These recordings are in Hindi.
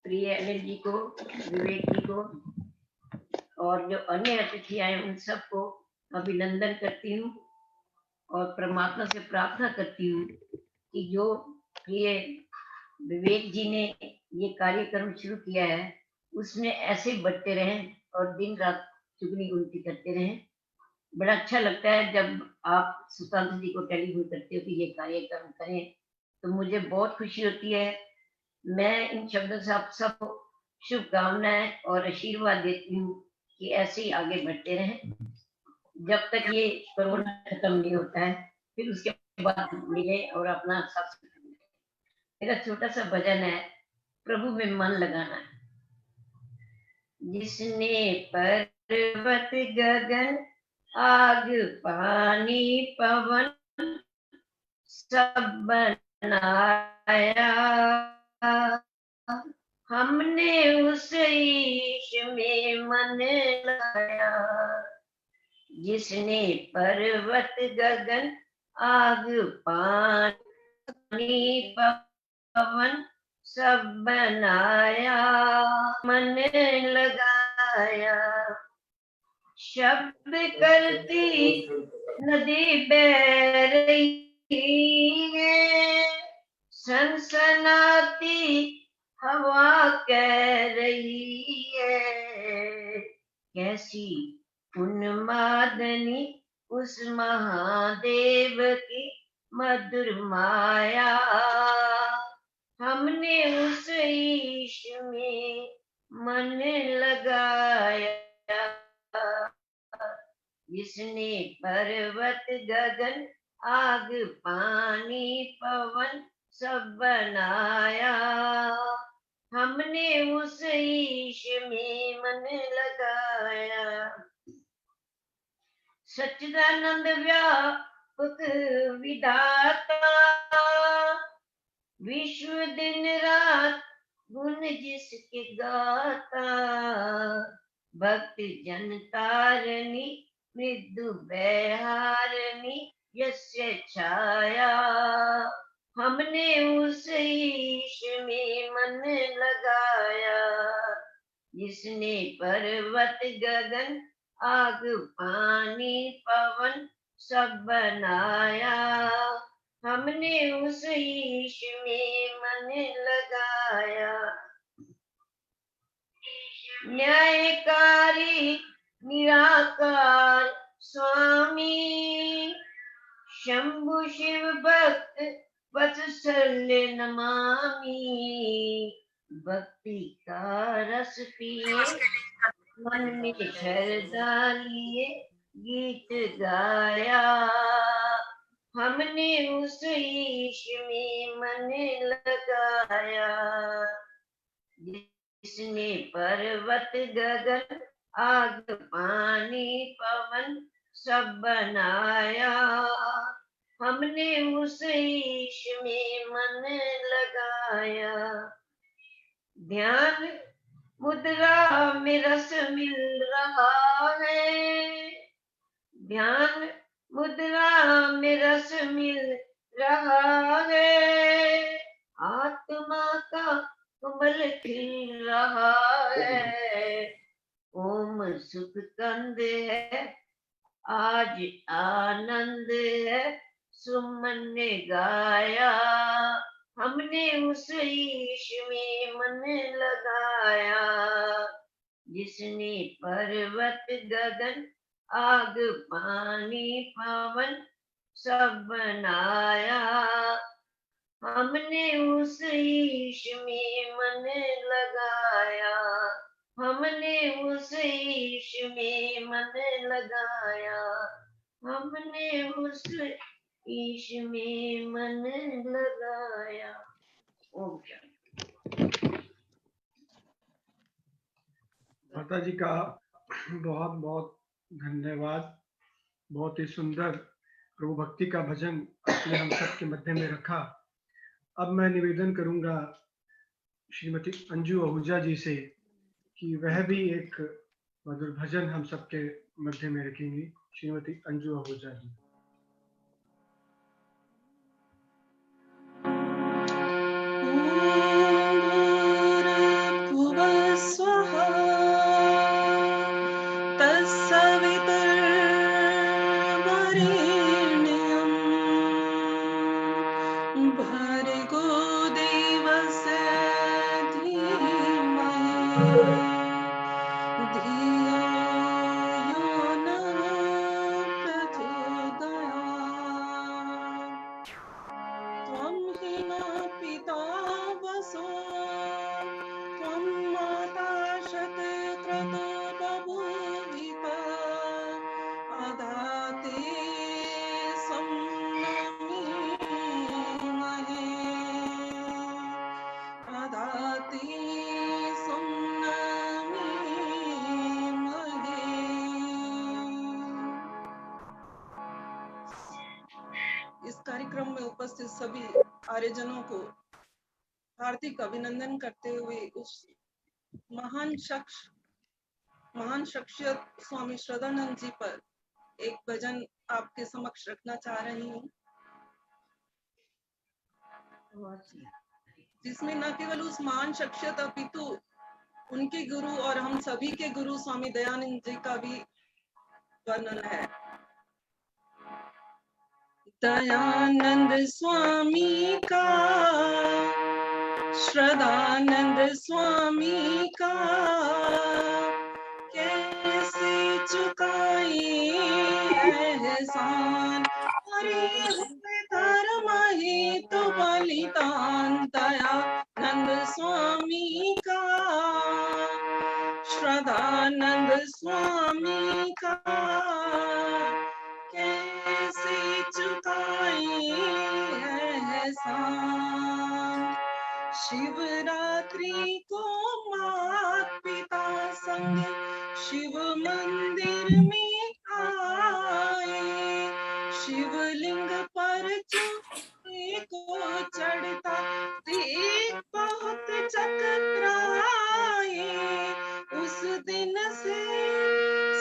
प्रिय अनिल जी को, विवेक जी को और जो अन्य अतिथि आए उन सबको अभिनंदन करती हूँ और परमात्मा से प्रार्थना करती हूँ कि जो प्रिय विवेक जी ने ये कार्यक्रम शुरू किया है उसमें ऐसे बढ़ते रहें और दिन रात चुगली उल्टी करते रहें। बड़ा अच्छा लगता है जब आप सुशांत जी को टेलीफोन करते हो कि ये कार्यक्रम करें, तो मुझे बहुत खुशी होती है। मैं इन शब्दों से आप सबको शुभकामनाएं और आशीर्वाद देती हूँ कि ऐसे ही आगे बढ़ते रहें जब तक ये कोरोना खत्म नहीं होता है, फिर उसके बाद मिले और अपना साथ। मेरा छोटा सा भजन है, प्रभु में मन लगाना है। जिसने पर्वत गगन आग पानी पवन सब बनाया, हमने उस ईश में मन लगाया। जिसने पर्वत गगन आग पानी पवन सब बनाया, मन लगाया। शब्द करती नदी बह रही है, सनसनाती हवा कह रही है, कैसी उन्मादनी उस महादेव की मधुर माया। हमने उस ईश में मन लगाया। जिसने पर्वत गगन आग पानी पवन सब बनाया, हमने उस ईश में मन लगाया। सच्चिदानंद व्यापक विधाता, विश्व दिन रात गुण जिसके गाता, भक्त जन तारणी मृदु बेहारणी यस्य छाया। हमने उस ईश में मन लगाया। जिसने पर्वत गगन आग पानी पवन सब बनाया, हमने उस ईश में मन लगाया। न्यायकारी निराकार स्वामी, शंभु शिव भक्त वत्सल्य नमामि। भक्ति का रस पिए मन में श्रद्धा लिए गीत गाया, हमने उस ईश में मन लगाया। जिसने पर्वत गगन आग पानी पवन सब बनाया, हमने उस ईश में मन लगाया। ध्यान मुद्रा में रस मिल रहा है, ध्यान मुद्रा में रस मिल रहा है, आत्मा का कमल खिल रहा है। ओम सुख कंद है आज आनंद है, सुमन ने गाया, हमने उस ईश में मन लगाया। जिसने पर्वत गगन आग पानी पवन सब बनाया, हमने उस ईश में मन लगाया। हमने उस ईश में मन लगाया। हमने उस ईश में मन लगाया। ओम शांति। माता जी का बहुत बहुत धन्यवाद। बहुत ही सुंदर प्रभु भक्ति का भजन आपने हम सबके मध्य में रखा। अब मैं निवेदन करूंगा श्रीमती अंजू आहूजा जी से कि वह भी एक मधुर भजन हम सबके मध्य में रखेंगी। श्रीमती अंजू आहूजा जी। धियो यो न प्रचोदयात्। त्वं हि न पिता वसो त्वं माता शतक्रतु बभूविता अदाते सम्नमीमहे अदाते सम्नमीमहे। इस कार्यक्रम में उपस्थित सभी आर्यजनों को हार्दिक अभिनंदन करते हुए उस महान शख्सियत स्वामी श्रद्धानंद जी पर एक भजन आपके समक्ष रखना चाह रही हूँ, जिसमें न केवल उस महान शख्सियत अपितु उनके गुरु और हम सभी के गुरु स्वामी दयानंद जी का भी वर्णन है। दयानंद स्वामी का, श्रद्धानंद स्वामी का कैसे चुकाए एहसान, अरे धर्म ही तो बलिदान। दयानंद स्वामी का, श्रद्धानंद स्वामी का कैसे चुकाए एहसान। शिवरात्रि को माता पिता संग शिव मंदिर में आए, शिवलिंग पर चूहे को चढ़ता देख बहुत चकराए। उस दिन से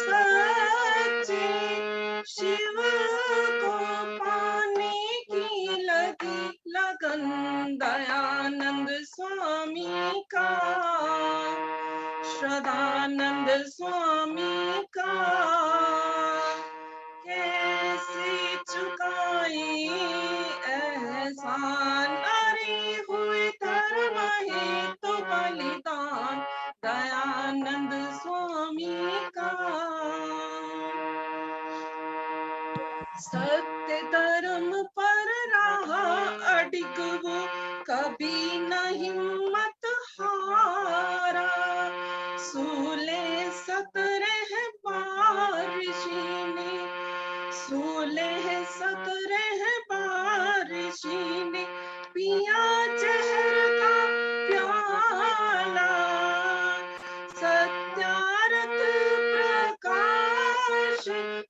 सच्चे शिव को पाने की लगी लगन। दयानंद स्वामी का, श्रद्धानंद स्वामी का कैसे चुकाए एहसान, अरे हुए धर्म हेतु बलिदान। दयानंद स्वामी का सत्य धर्म पर रहा अडिग वो, कभी न हिम्मत हारा। सूले 17 बार ऋषि ने, सूले 17 बार ऋषि ने पिया जहर का प्याला। सत्यार्थ प्रकाश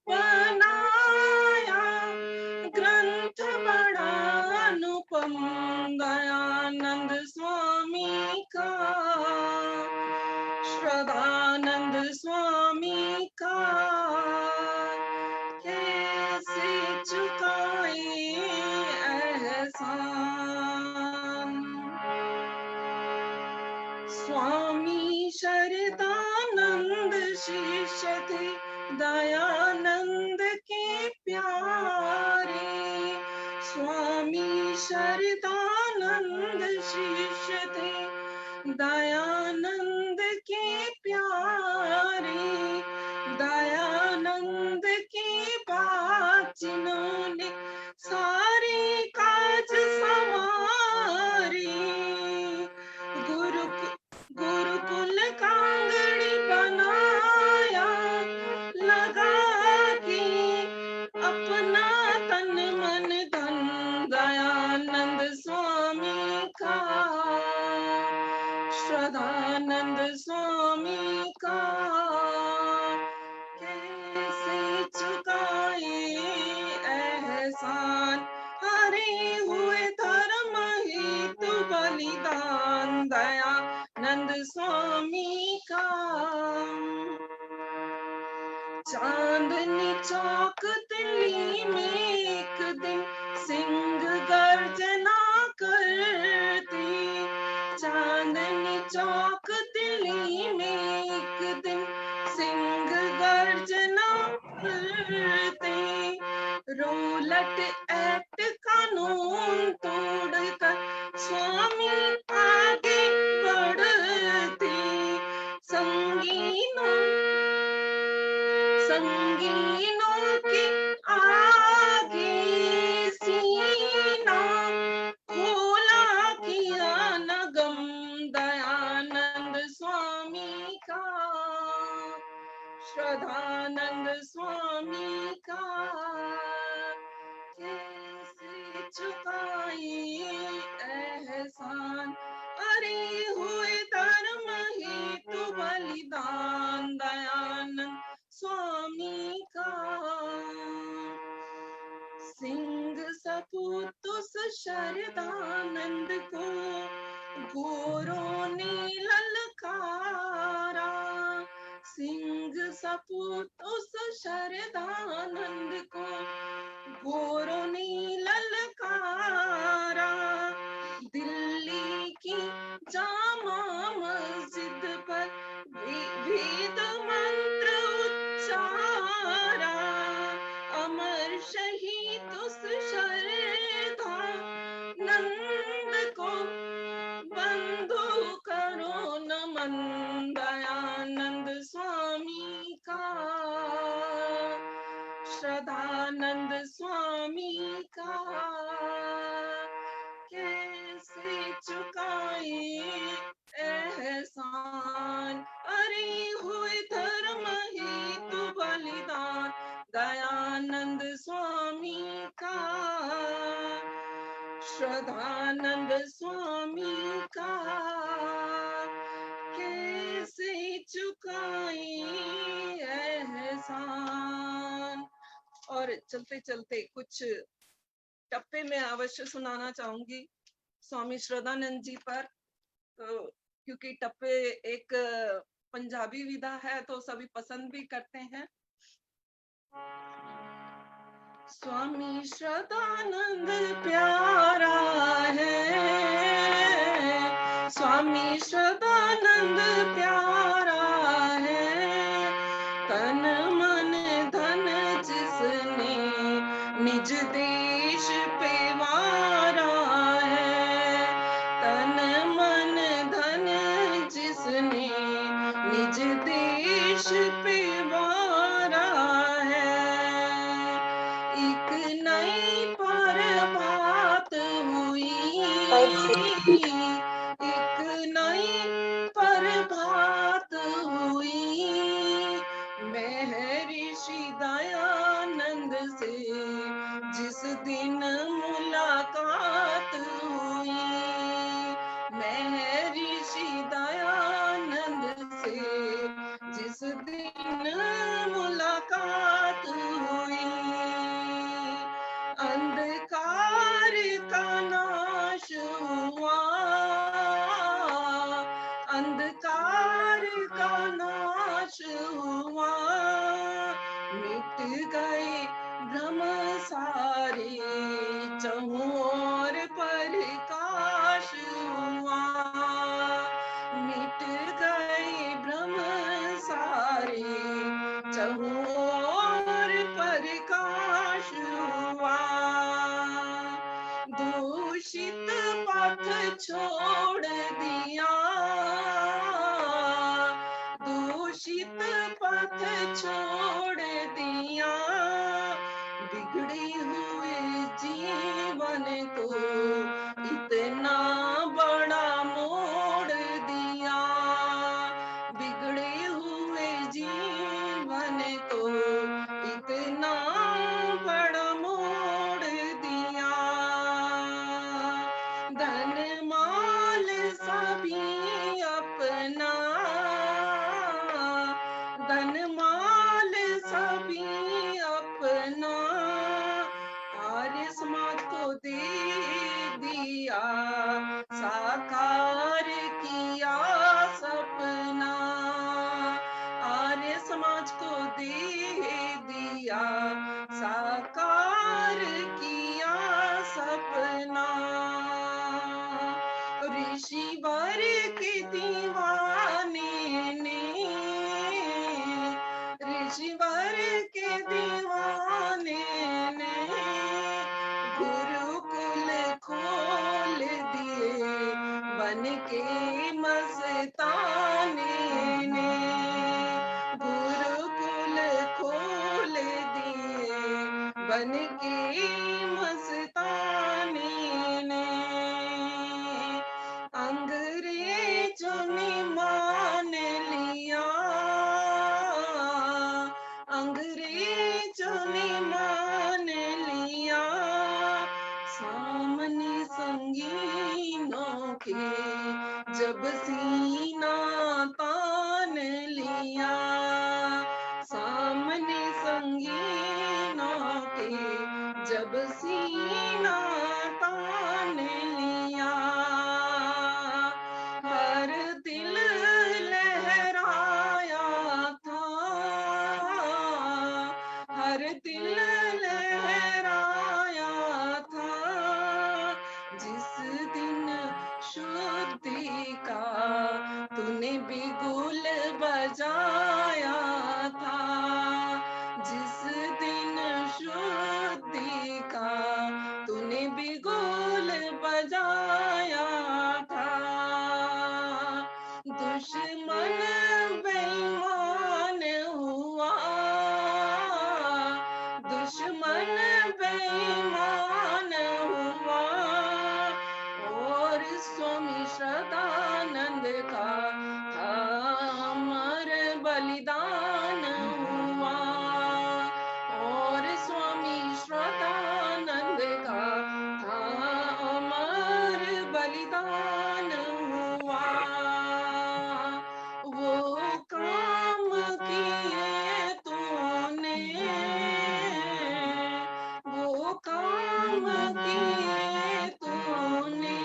बनाया ग्रंथ बड़ा अनुपम। दयानंद स्वामी का, श्रद्धानंद स्वामी का कैसे चुकाए एहसान। स्वामी शरदानंद शिष्य थे दयानंद के प्यारे। स्वामी शरदानंद शिष्य थे दयानंद के प्यारे। दयानंद के बाद जिन्होंने सारे काज संवारे, गुरुकुल कांगड़ी बनाया लगा के अपना तन मन धन। दयानंद स्वामी का, श्रद्धानंद स्वामी का कैसे चुकाए एहसान, हरे हुए धर्म हेतु बलिदान। दयानंद स्वामी का चांदनी चौक दिल्ली में एक दिन सिंह गर्जना करते। चांदनी चौक दिल्ली में एक दिन सिंह गर्जना करते। रोलट एक्ट कानून तोड़कर स्वामी आगे बढ़ते। रंगीनों के आगे सीना खोला किया नगम दयानंद स्वामी का, श्रद्धानंद स्वामी का। कैसे चुकाई एहसान, अरे हुए धर्म हेतु बलिदान दयानंद स्वामी का। सिंह सपूत उस शरदानंद को गोरों ने ललकारा, सिंह सपूत उस शरदानंद को गोरों ने ललकारा। दिल्ली की जामा मस्जिद पर वेद मंत्र उच्चारा, अमर शहीद उस शरदा नंद को बंधु करो नमन दयानंद स्वामी का, श्रद्धानंद स्वामी का। कैसे चुकाए एहसान, अरे हुए धर्म हेतु बलिदान दयानंद स्वामी का, श्रद्धानंद स्वामी का। कैसे चुकाए एहसान। और चलते चलते कुछ टप्पे में अवश्य सुनाना चाहूंगी स्वामी श्रद्धानंद जी पर, तो क्योंकि टप्पे एक पंजाबी विधा है तो सभी पसंद भी करते हैं। स्वामी श्रद्धानंद प्यारा है, स्वामी श्रद्धानंद प्यारा है, तन मन धन जिसने निज देश पे वारा है, तन मन धन जिसने निज देश पे वारा है। एक नई प्रभात हुई, एक नई प्रभात हुई, महर्षि दयानंद से जिस दिन मुलाकात हुई, महर्षि दयानंद से जिस दिन मुलाकात हुई। अंधकार का नाश हुआ, अंधकार का नाश हुआ, मिट गए भ्रम सारे, चहुं ओर प्रकाश हुआ, मिट गए भ्रम सारे, चहुं ओर प्रकाश हुआ। दूषित पथ छोड़ दिया, दूषित पथ छोड़ दिया, बिगड़े हुए जीवन को इतना बड़ा मोड़ दिया, बिगड़े हुए जीवन को इतना बड़ा मोड़ दिया। धन माल सभी अपना, धन माल सभी अपना, आर्य समाज को दे दिया, साकार किया सपना, आर्य समाज को दे दिया, साकार किया सपना। ऋषिवर के दीवाने ने, ऋषिवर के दीवाने ने गुरुकुल खोल दिए, बन के मस्ताने ने गुरुकुल खोल बन के मस्तानी ने अंग्रेजों ने मान लिया, अंग्रेजों ने मान लिया, सामने संगीनों के जब सीना तान लिया, सामने संगीनों के जब सीना तान लिया, हर दिल लहराया था, हर दिल लहराया था, जिस दिन शुद्धि का तूने बिगुल बजाया था, जिस दिन शुद्धि का तूने बिगुल बजाया था, दुश्मन बेईमान हुआ, दुश्मन बेईमान हुआ, और स्वामी श्रद्धानंद का था अमर बलिदान हुआ, और स्वामी श्रद्धानंद का था अमर बलिदान हुआ, वो काम किए तूने, वो काम किए तूने,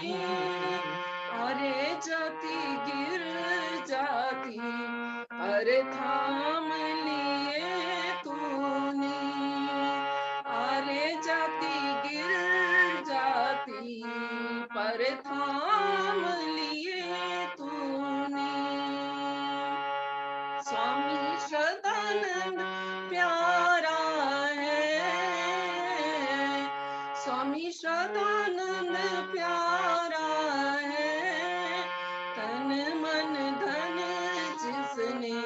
अरे जाति गिर जाती अरे थाम लिए तूने, अरे जाति गिर जाती पर थाम लिए तूने, स्वामी श्रद्धानंद प्यारा है, स्वामी श्रद्धानंद प्यारा है, तन मन धन जिसने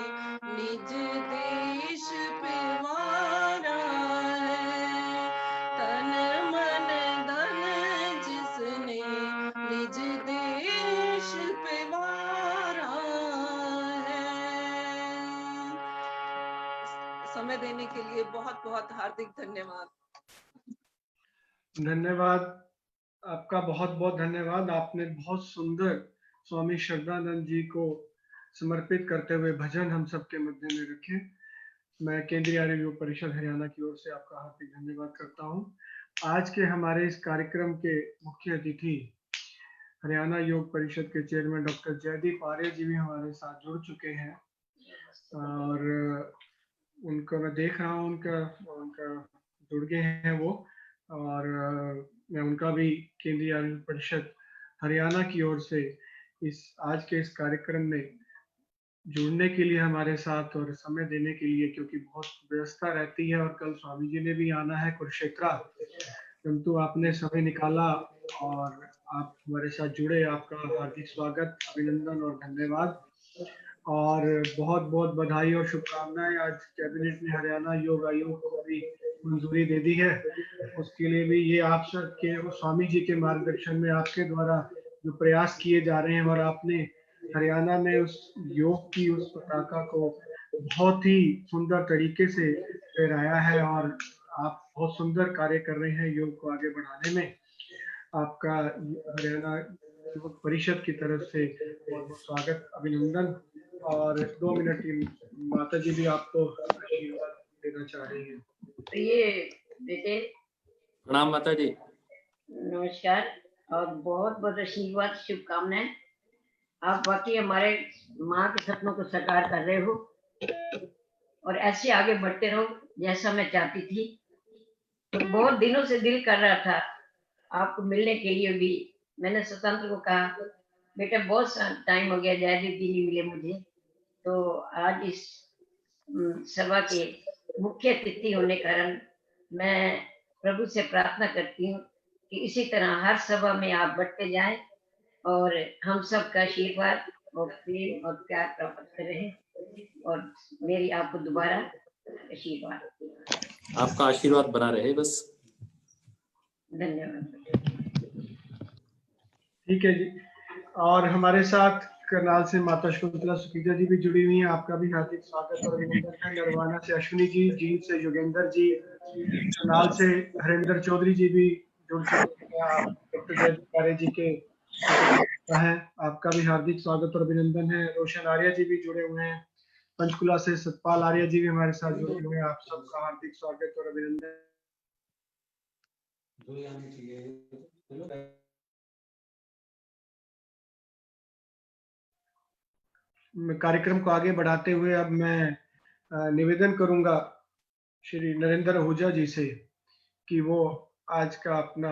निज देश पे वारा है, तन मन धन जिसने निज देश पे वारा है। समय देने के लिए बहुत बहुत हार्दिक धन्यवाद। धन्यवाद, आपका बहुत बहुत धन्यवाद। आपने बहुत सुंदर स्वामी श्रद्धानंद जी को समर्पित करते हुए भजन हम सबके मध्य में रखे। मैं केंद्रीय आर्य योग परिषद हरियाणा की ओर से आपका हार्दिक धन्यवाद करता हूं। आज के हमारे इस कार्यक्रम के मुख्य अतिथि हरियाणा योग परिषद के चेयरमैन डॉक्टर जयदीप आर्य जी भी हमारे साथ जुड़ चुके हैं, और उनको मैं देख रहा हूँ, उनका जुड़ गए हैं वो, और मैं उनका भी केंद्रीय आर्य योग परिषद हरियाणा की ओर से इस आज के इस कार्यक्रम में जुड़ने के लिए हमारे साथ और समय देने के लिए, क्योंकि बहुत व्यस्तता रहती है और कल स्वामी जी ने भी आना है कुरुक्षेत्र, परंतु आपने समय निकाला और आप हमारे साथ जुड़े। आपका हार्दिक स्वागत, अभिनंदन और धन्यवाद, और बहुत बहुत बधाई और शुभकामनाएं। आज कैबिनेट ने हरियाणा योग आयोग को भी मंजूरी दे दी है, उसके लिए भी ये आप सबके स्वामी जी के मार्गदर्शन में आपके द्वारा जो प्रयास किए जा रहे हैं, और आपने हरियाणा में उस योग की उस पताका को बहुत ही सुंदर तरीके से फहराया है, और आप बहुत सुंदर कार्य कर रहे हैं योग को आगे बढ़ाने में। आपका हरियाणा योग परिषद की तरफ से बहुत बहुत स्वागत, अभिनंदन। और 2 मिनट की माता जी भी आपको आशीर्वाद देना चाह रही हैं। तो ये बेटे प्रणाम माता जी। नमस्कार और बहुत बहुत आशीर्वाद, शुभकामनाएं। आप वाकई हमारे माँ के सपनों को साकार कर रहे हो, और ऐसे आगे बढ़ते रहो जैसा मैं चाहती थी। तो बहुत दिनों से दिल कर रहा था आपको मिलने के लिए भी। मैंने स्वतंत्र को कहा, बेटा बहुत टाइम हो गया, जयदीप जी नहीं मिले मुझे, तो आज इस सभा के मुख्य अतिथि होने कारण मैं प्रभु से प्रार्थना करती हूँ कि इसी तरह हर सभा में आप बढ़ते जाएं और हम सब का आशीर्वाद और प्रेम और प्यार प्राप्त करें, और मेरी आपको दोबारा आशीर्वाद। आपका आशीर्वाद बना रहे बस। धन्यवाद। ठीक है जी। और हमारे साथ करनाल से माता शकुंतला सुकीजा जी भी जुड़ी हुई हैं। आपका भी हार्दिक स्वागत और अभिनंदन है। नरवाना से अश्विनी जी, जींद से योगेंद्र जी, करनाल से हरेंद्र चौधरी जी भी जुड़ चुके हैं। आप डॉक्टर जयकारे जी के हैं। आपका भी हार्दिक स्वागत और अभिनंदन है। रोशन आर्य जी भी जुड़े हुए हैं। पंचकुला से सतपाल आर्य जी भी हमारे साथ जुड़े हुए हैं। आप सबका हार्दिक स्वागत और अभिनंदन। कार्यक्रम को आगे बढ़ाते हुए अब मैं निवेदन करूंगा श्री नरेंद्र आहूजा जी से कि वो आज का अपना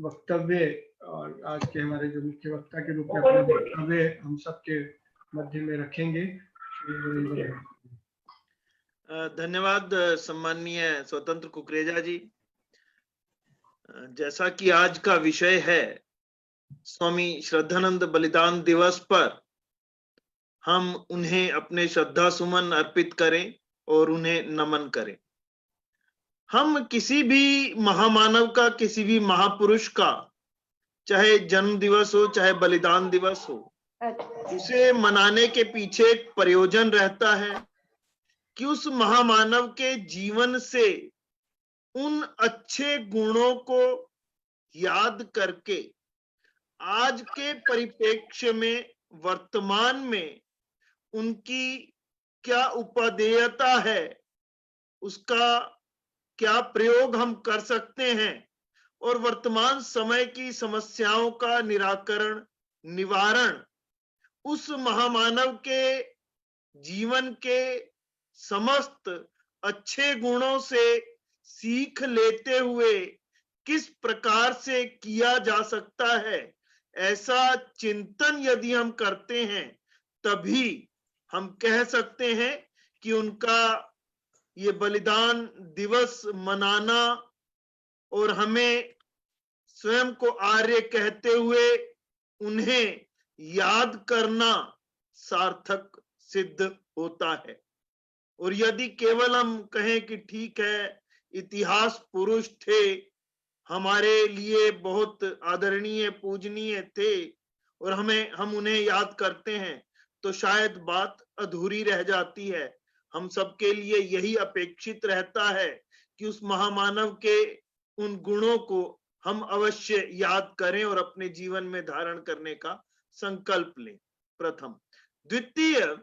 वक्तव्य और आज के हमारे जो मुख्य वक्ता के रूप में अपना वक्तव्य हम सबके मध्य में रखेंगे। श्री नरेंद्र। धन्यवाद सम्माननीय स्वतंत्र कुकरेजा जी। जैसा कि आज का विषय है स्वामी श्रद्धानंद बलिदान दिवस पर हम उन्हें अपने श्रद्धा सुमन अर्पित करें और उन्हें नमन करें। हम किसी भी महामानव का, किसी भी महापुरुष का, चाहे जन्म दिवस हो चाहे बलिदान दिवस हो, उसे मनाने के पीछे एक प्रयोजन रहता है कि उस महामानव के जीवन से उन अच्छे गुणों को याद करके आज के परिप्रेक्ष्य में, वर्तमान में उनकी क्या उपादेयता है, उसका क्या प्रयोग हम कर सकते हैं और वर्तमान समय की समस्याओं का निराकरण, निवारण उस महामानव के जीवन के समस्त अच्छे गुणों से सीख लेते हुए किस प्रकार से किया जा सकता है, ऐसा चिंतन यदि हम करते हैं तभी हम कह सकते हैं कि उनका ये बलिदान दिवस मनाना और हमें स्वयं को आर्य कहते हुए उन्हें याद करना सार्थक सिद्ध होता है। और यदि केवल हम कहें कि ठीक है, इतिहास पुरुष थे, हमारे लिए बहुत आदरणीय पूजनीय थे और हम उन्हें याद करते हैं, तो शायद बात अधूरी रह जाती है। हम सबके लिए यही अपेक्षित रहता है कि उस महामानव के उन गुणों को हम अवश्य याद करें और अपने जीवन में धारण करने का संकल्प लें, प्रथम। द्वितीय,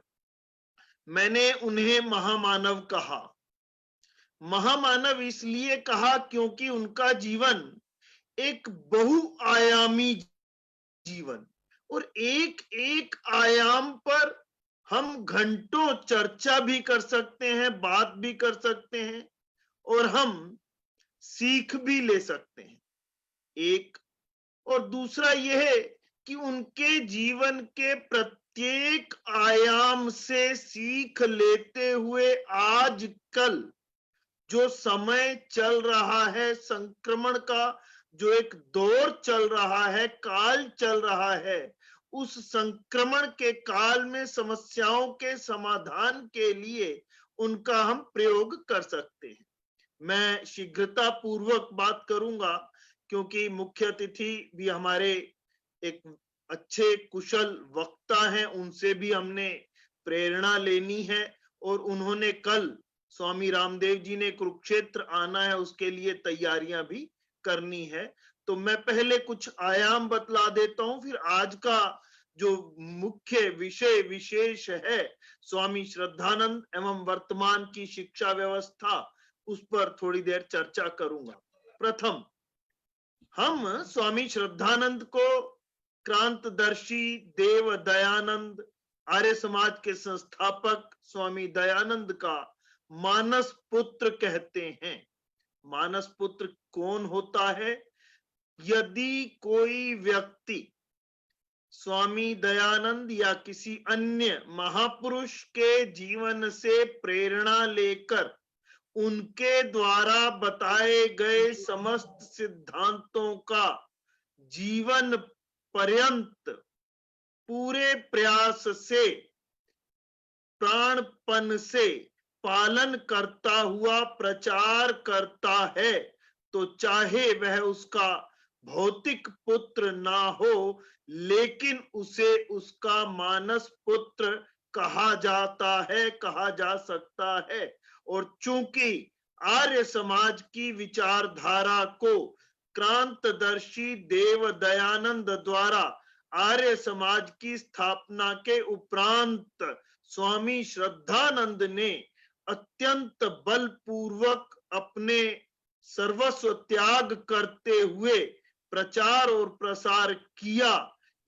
मैंने उन्हें महामानव कहा। महामानव इसलिए कहा क्योंकि उनका जीवन एक बहुआयामी जीवन, और एक एक आयाम पर हम घंटों चर्चा भी कर सकते हैं, बात भी कर सकते हैं और हम सीख भी ले सकते हैं, एक। और दूसरा यह है कि उनके जीवन के प्रत्येक आयाम से सीख लेते हुए आजकल जो समय चल रहा है, संक्रमण का जो एक दौर चल रहा है, काल चल रहा है, उस संक्रमण के काल में समस्याओं के समाधान के लिए उनका हम प्रयोग कर सकते हैं। मैं शीघ्रता पूर्वक बात करूंगा क्योंकि मुख्य अतिथि भी हमारे एक अच्छे कुशल वक्ता हैं, उनसे भी हमने प्रेरणा लेनी है और उन्होंने कल स्वामी रामदेव जी ने कुरुक्षेत्र आना है, उसके लिए तैयारियां भी करनी है। तो मैं पहले कुछ आयाम बतला देता हूं, फिर आज का जो मुख्य विषय विशेष है स्वामी श्रद्धानंद एवं वर्तमान की शिक्षा व्यवस्था, उस पर थोड़ी देर चर्चा करूंगा। प्रथम, हम स्वामी श्रद्धानंद को क्रांतदर्शी देव दयानंद, आर्य समाज के संस्थापक स्वामी दयानंद का मानस पुत्र कहते हैं। मानस पुत्र कौन होता है? यदि कोई व्यक्ति स्वामी दयानंद या किसी अन्य महापुरुष के जीवन से प्रेरणा लेकर उनके द्वारा बताए गए समस्त सिद्धांतों का जीवन पर्यंत पूरे प्रयास से, प्राणपन से पालन करता हुआ प्रचार करता है तो चाहे वह उसका भौतिक पुत्र ना हो, लेकिन उसे उसका मानस पुत्र कहा जाता है, कहा जा सकता है। और चूंकि आर्य समाज की विचारधारा को क्रांतदर्शी देव दयानंद द्वारा आर्य समाज की स्थापना के उपरांत स्वामी श्रद्धानंद ने अत्यंत बलपूर्वक अपने सर्वस्व त्याग करते हुए प्रचार और प्रसार किया,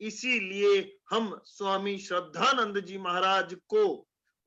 इसीलिए हम स्वामी श्रद्धानंद जी महाराज को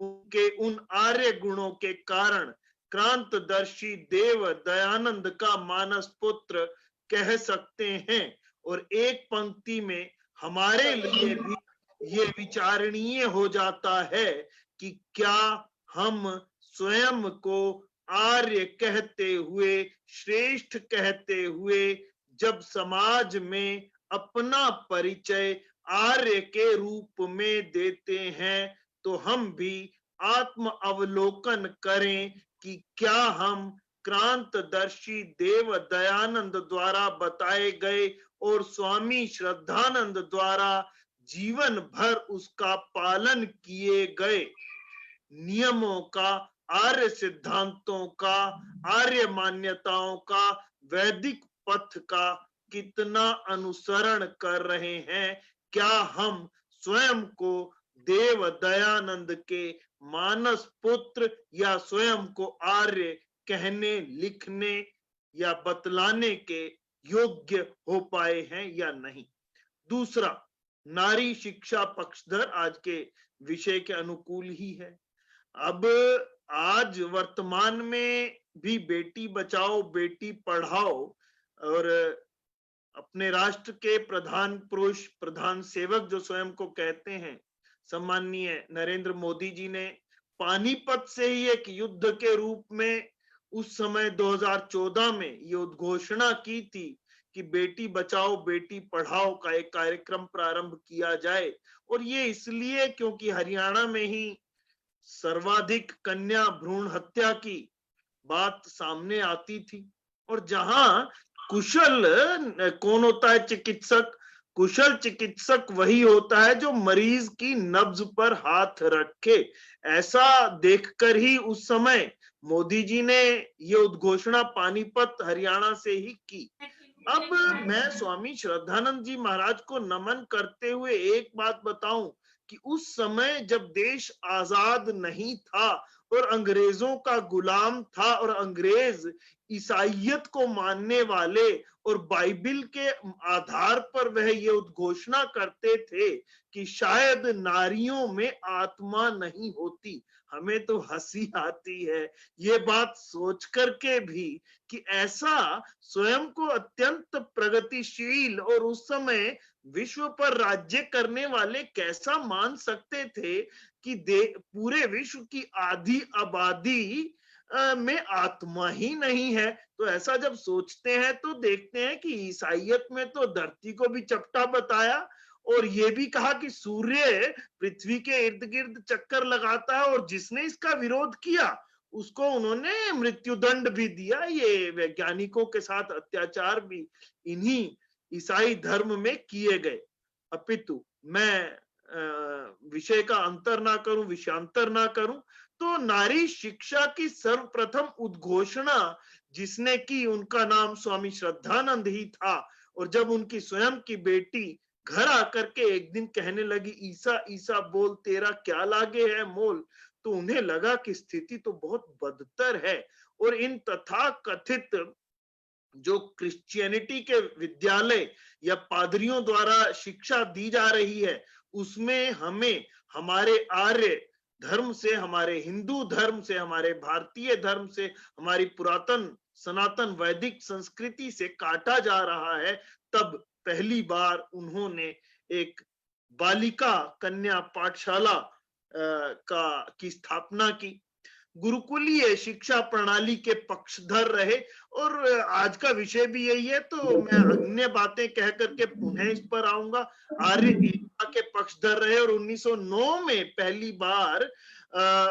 उनके उन आर्य गुणों के कारण क्रांतदर्शी देव दयानंद का मानस पुत्र कह सकते हैं। और एक पंक्ति में हमारे लिए भी ये विचारणीय हो जाता है कि क्या हम स्वयं को आर्य कहते हुए, श्रेष्ठ कहते हुए जब समाज में अपना परिचय आर्य के रूप में देते हैं, तो हम भी आत्म अवलोकन करें कि क्या हम क्रांतदर्शी देव दयानंद द्वारा बताए गए और स्वामी श्रद्धानंद द्वारा जीवन भर उसका पालन किए गए नियमों का, आर्य सिद्धांतों का, आर्य मान्यताओं का, वैदिक पथ का कितना अनुसरण कर रहे हैं। क्या हम स्वयं को देव दयानंद के मानस पुत्र या स्वयं को आर्य कहने, लिखने या बतलाने के योग्य हो पाए हैं या नहीं। दूसरा, नारी शिक्षा पक्षधर आज के विषय के अनुकूल ही है। अब आज वर्तमान में भी बेटी बचाओ बेटी पढ़ाओ और अपने राष्ट्र के प्रधान पुरुष, प्रधान सेवक जो स्वयं को कहते हैं, सम्माननीय नरेंद्र मोदी जी ने पानीपत से ही एक युद्ध के रूप में उस समय 2014 में ये उद्घोषणा की थी कि बेटी बचाओ बेटी पढ़ाओ का एक कार्यक्रम प्रारंभ किया जाए। और ये इसलिए क्योंकि हरियाणा में ही सर्वाधिक कन्या भ्रूण हत्या की बात सामने आती थी। और जहां कुशल कौन होता है चिकित्सक, कुशल चिकित्सक वही होता है जो मरीज की नब्ज पर हाथ रखे। ऐसा देखकर ही उस समय मोदी जी ने ये उद्घोषणा पानीपत हरियाणा से ही की। अब मैं स्वामी श्रद्धानंद जी महाराज को नमन करते हुए एक बात बताऊं कि उस समय जब देश आजाद नहीं था और अंग्रेजों का गुलाम था और अंग्रेज ईसाइयत को मानने वाले और बाइबिल के आधार पर वह ये उद्घोषणा करते थे कि शायद नारियों में आत्मा नहीं होती। हमें तो हंसी आती है ये बात सोच करके भी कि ऐसा स्वयं को अत्यंत प्रगतिशील और उस समय विश्व पर राज्य करने वाले कैसा मान सकते थे कि पूरे विश्व की आधी आबादी में आत्मा ही नहीं है। तो ऐसा जब सोचते हैं तो देखते हैं कि ईसाइयत में तो धरती को भी चपटा बताया और ये भी कहा कि सूर्य पृथ्वी के इर्द गिर्द चक्कर लगाता है और जिसने इसका विरोध किया उसको उन्होंने मृत्युदंड भी दिया। ये वैज्ञानिकों के साथ अत्याचार भी इन्हीं ईसाई धर्म में किए गए। अपितु मैं विषय का अंतर ना करूं, विषयांतर ना करूं, तो नारी शिक्षा की सर्वप्रथम उद्घोषणा जिसने की उनका नाम स्वामी श्रद्धानंद ही था। और जब उनकी स्वयं की बेटी घर आकर के एक दिन कहने लगी ईसा ईसा बोल तेरा क्या लागे है मोल, तो उन्हें लगा कि स्थिति तो बहुत बदतर है। और इन तथा कथित जो क्रिश्चियनिटी के विद्यालय या पादरियों द्वारा शिक्षा दी जा रही है उसमें हमें हमारे आर्य धर्म से, हमारे हिंदू धर्म से, हमारे भारतीय धर्म से, हमारी पुरातन सनातन वैदिक संस्कृति से काटा जा रहा है। तब पहली बार उन्होंने एक बालिका कन्या पाठशाला की स्थापना की। गुरुकुलीय शिक्षा प्रणाली के पक्षधर रहे और आज का विषय भी यही है तो मैं अन्य बातें कह करके पुनः इस पर आऊंगा। आर्य के पक्षधर रहे और 1909 में पहली बार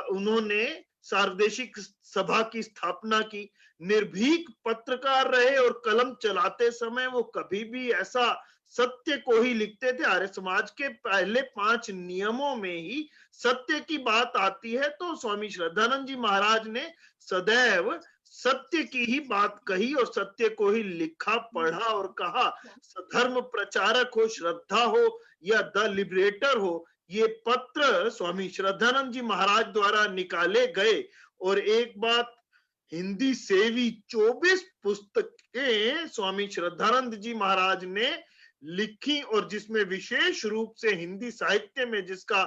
उन्होंने सार्वदेशिक सभा की स्थापना की, निर्भीक पत्रकार रहे और कलम चलाते समय वो कभी भी ऐसा सत्य को ही लिखते थे। आर्य समाज के पहले 5 नियमों में ही सत्य की बात आती है, तो स्वामी श्रद्धानंद जी महाराज ने सदैव सत्य की ही बात कही और सत्य को ही लिखा, पढ़ा और कहा। धर्म प्रचारक हो, श्रद्धा हो या द लिबरेटर हो, ये पत्र स्वामी श्रद्धानंद जी महाराज द्वारा निकाले गए। और एक बात, हिंदी से भी 24 पुस्तकें स्वामी श्रद्धानंद जी महाराज ने लिखी और जिसमें विशेष रूप से हिंदी साहित्य में जिसका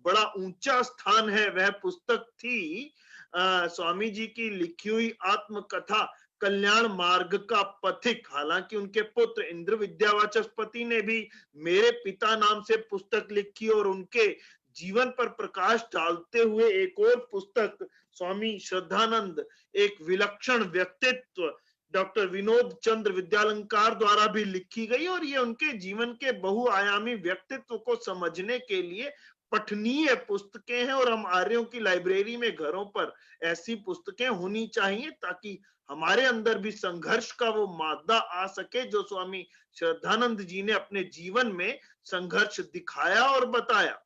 बड़ा ऊंचा स्थान है, वह पुस्तक थी स्वामी जी की लिखी हुई आत्मकथा कल्याण मार्ग का पथिक। हालांकि उनके पुत्र इंद्र विद्यावाचस्पति ने भी मेरे पिता नाम से पुस्तक लिखी और उनके जीवन पर प्रकाश डालते हुए एक और पुस्तक स्वामी श्रद्धानंद एक विलक्षण व्यक्तित्व डॉक्टर विनोद चंद्र विद्यालंकार द्वारा भी लिखी गई और ये उनके जीवन के बहुआयामी व्यक्तित्व को समझने के लिए पठनीय पुस्तकें हैं। और हम आर्यों की लाइब्रेरी में घरों पर ऐसी पुस्तकें होनी चाहिए ताकि हमारे अंदर भी संघर्ष का वो मादा आ सके जो स्वामी श्रद्धानंद जी ने अपने जीवन में संघर्ष दिखाया और बताया।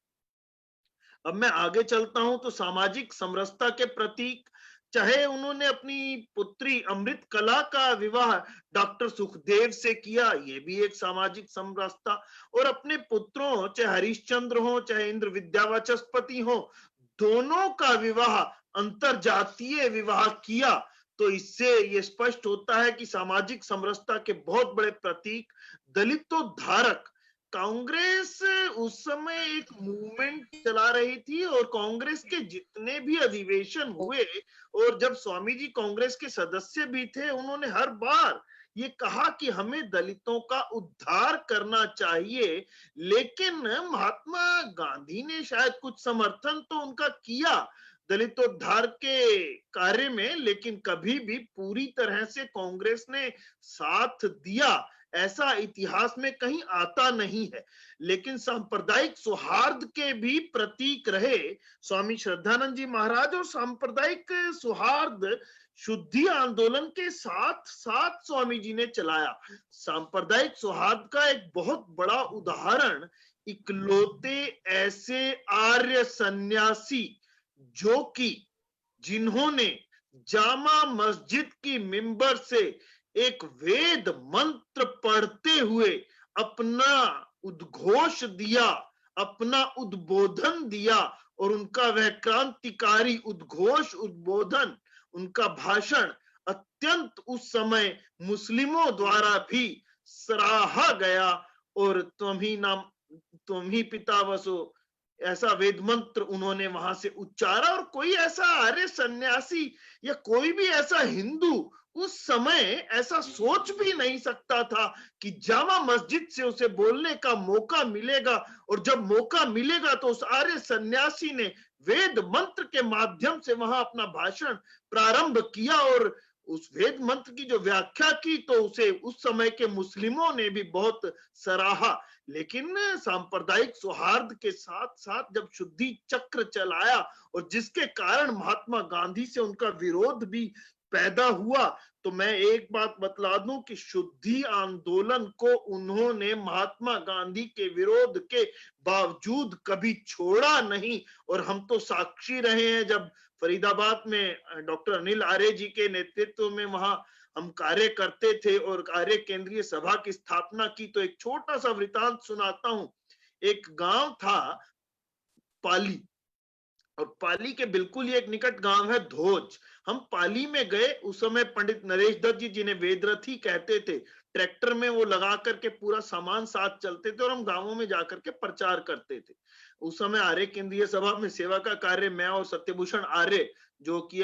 अब मैं आगे चलता हूं तो सामाजिक समरसता के प्रतीक, चाहे उन्होंने अपनी पुत्री अमृत कला का विवाह डॉक्टर सुखदेव से किया, ये भी एक सामाजिक समरसता, और अपने पुत्रों चाहे हरिश्चंद्र हो चाहे इंद्र विद्यावाचस्पति हो, दोनों का विवाह अंतरजातीय विवाह किया, तो इससे ये स्पष्ट होता है कि सामाजिक समरसता के बहुत बड़े प्रतीक दलितोद्धारक। कांग्रेस उस समय एक मूवमेंट चला रही थी और कांग्रेस के जितने भी अधिवेशन हुए और जब स्वामी जी कांग्रेस के सदस्य भी थे, उन्होंने हर बार ये कहा कि हमें दलितों का उद्धार करना चाहिए। लेकिन महात्मा गांधी ने शायद कुछ समर्थन तो उनका किया दलितोद्धार के कार्य में, लेकिन कभी भी पूरी तरह से कांग्रेस ने साथ दिया ऐसा इतिहास में कहीं आता नहीं है। लेकिन सांप्रदायिक सौहार्द के भी प्रतीक रहे स्वामी श्रद्धानंद जी महाराज, और सांप्रदायिक सौहार्द शुद्धि आंदोलन के साथ साथ स्वामी जी ने चलाया। सांप्रदायिक सौहार्द का एक बहुत बड़ा उदाहरण इकलौते ऐसे आर्य सन्यासी जो कि जिन्होंने जामा मस्जिद की मिंबर से एक वेद मंत्र पढ़ते हुए अपना उद्घोष दिया, अपना उद्बोधन दिया, और उनका वह क्रांतिकारी उद्घोष उद्बोधन, उनका भाषण अत्यंत उस समय मुस्लिमों द्वारा भी सराहा गया। और तुम ही पिता वसो, ऐसा वेद मंत्र उन्होंने वहां से उच्चारा। और कोई ऐसा आर्य सन्यासी या कोई भी ऐसा हिंदू उस समय ऐसा सोच भी नहीं सकता था कि जामा मस्जिद से उसे बोलने का मौका मिलेगा, और जब मौका मिलेगा तो उस आर्य सन्यासी ने वेद मंत्र के माध्यम से वहां अपना भाषण प्रारंभ किया और उस वेद मंत्र की जो व्याख्या की तो उसे उस समय के मुस्लिमों ने भी बहुत सराहा। लेकिन सांप्रदायिक सौहार्द के साथ साथ जब शुद्धि चक्र चलाया और जिसके कारण महात्मा गांधी से उनका विरोध भी पैदा हुआ, तो मैं एक बात बतला दूं कि शुद्धि आंदोलन को उन्होंने महात्मा गांधी के विरोध के बावजूद कभी छोड़ा नहीं। और हम तो साक्षी रहे हैं, जब फरीदाबाद में डॉक्टर अनिल आर्य जी के नेतृत्व में वहां हम कार्य करते थे और आर्य केंद्रीय सभा की स्थापना की, तो एक छोटा सा वृतांत सुनाता हूं। एक गांव था पाली, और पाली के बिल्कुल ही एक निकट गांव है धोज। हम पाली में गए, उस समय पंडित नरेश दत्त जी जिन्हें वेदरथी कहते थे, ट्रैक्टर में वो लगा करके पूरा सामान साथ चलते थे और हम गांवों में जाकर के प्रचार करते थे। उस समय आर्य केंद्रीय सभा में सेवा का कार्य मैं और सत्यभूषण आर्य, जो कि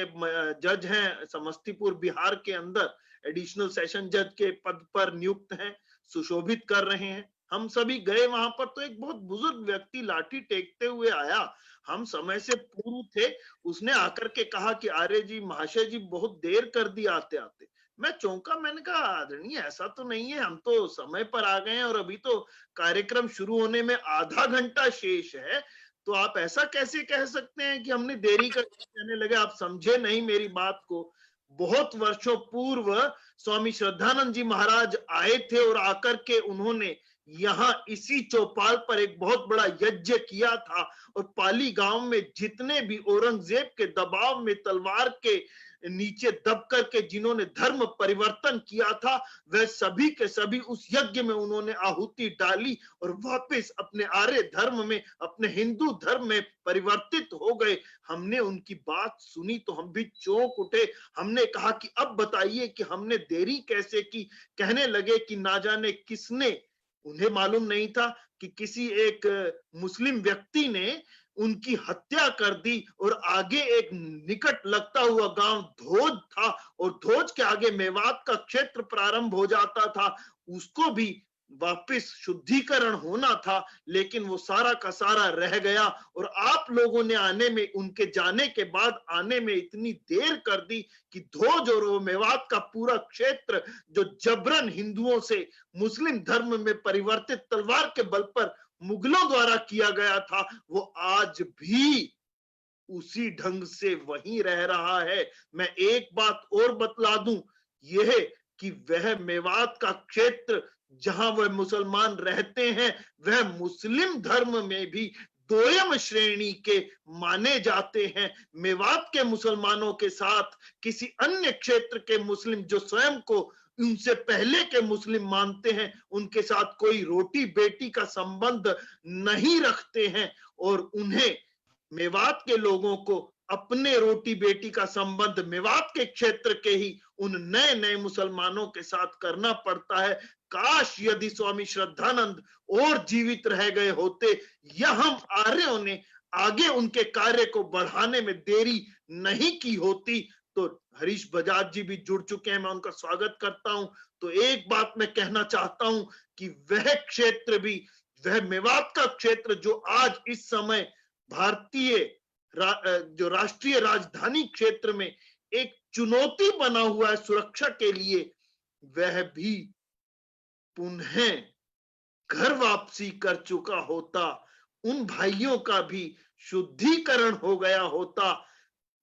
जज हैं समस्तीपुर बिहार के अंदर, एडिशनल सेशन जज के पद पर नियुक्त हैं, सुशोभित कर रहे हैं। हम सभी गए वहां पर, तो एक बहुत बुजुर्ग व्यक्ति लाठी टेकते हुए आया, हम समय से पूर्व थे। उसने आकर के कहा कि आर्य जी महाशय जी बहुत देर कर दी आते आते। मैं चौंका, मैंने कहा आदरणीय ऐसा तो नहीं है, हम तो समय पर आ गए हैं और अभी तो कार्यक्रम शुरू होने में आधा घंटा शेष है। तो आप ऐसा कैसे कह सकते हैं कि हमने देरी कर कहने लगे? आप समझे नहीं मेरी बात को। बहुत वर्षों पूर्व स्वामी श्रद्धानंद जी महाराज आए थे और आकर के उन्होंने यहाँ इसी चौपाल पर एक बहुत बड़ा यज्ञ किया था और पाली गांव में जितने भी औरंगजेब के दबाव में तलवार के नीचे दब करके जिन्होंने धर्म परिवर्तन किया था, वह सभी के सभी उस यज्ञ में उन्होंने आहुति डाली और वापस अपने आर्य धर्म में, अपने हिंदू धर्म में परिवर्तित हो गए। हमने उनकी बात सुनी तो हम भी चौंक उठे। हमने कहा कि अब बताइए कि हमने देरी कैसे की? कहने लगे कि ना जाने किसने, उन्हें मालूम नहीं था कि किसी एक मुस्लिम व्यक्ति ने उनकी हत्या कर दी और आगे एक निकट लगता हुआ गांव धोज था और धोज के आगे मेवात का क्षेत्र प्रारंभ हो जाता था, उसको भी वापस शुद्धिकरण होना था, लेकिन वो सारा का सारा रह गया। और आप लोगों ने आने में, उनके जाने के बाद आने में इतनी देर कर दी कि धोज और वो मेवात का पूरा क्षेत्र जो जबरन हिंदुओं से मुस्लिम धर्म में परिवर्तित तलवार के बल पर मुगलों द्वारा किया गया था, वो आज भी उसी ढंग से वहीं रह रहा है। मैं एक बात और बतला दूं, यह कि वह मेवात का क्षेत्र जहां वह मुसलमान रहते हैं, वह मुस्लिम धर्म में भी दोयम श्रेणी के माने जाते हैं। मेवात के मुसलमानों के साथ किसी अन्य क्षेत्र के मुस्लिम जो स्वयं को उनसे पहले के मुस्लिम मानते हैं, उनके साथ कोई रोटी बेटी का संबंध नहीं रखते हैं और उन्हें, मेवात के लोगों को अपने रोटी बेटी का संबंध मेवात के क्षेत्र के ही उन नए नए मुसलमानों के साथ करना पड़ता है। काश यदि स्वामी श्रद्धानंद और जीवित रह गए होते या हम आर्यों ने आगे उनके कार्य को बढ़ाने में देरी नहीं की होती, तो हरीश बजाज जी भी जुड़ चुके हैं, मैं उनका स्वागत करता हूं। तो एक बात मैं कहना चाहता हूं कि वह क्षेत्र भी, वह मेवात का क्षेत्र जो आज इस समय भारतीय जो राष्ट्रीय राजधानी क्षेत्र में एक चुनौती बना हुआ है सुरक्षा के लिए, वह भी पुनः घर वापसी कर चुका होता, उन भाइयों का भी शुद्धिकरण हो गया होता।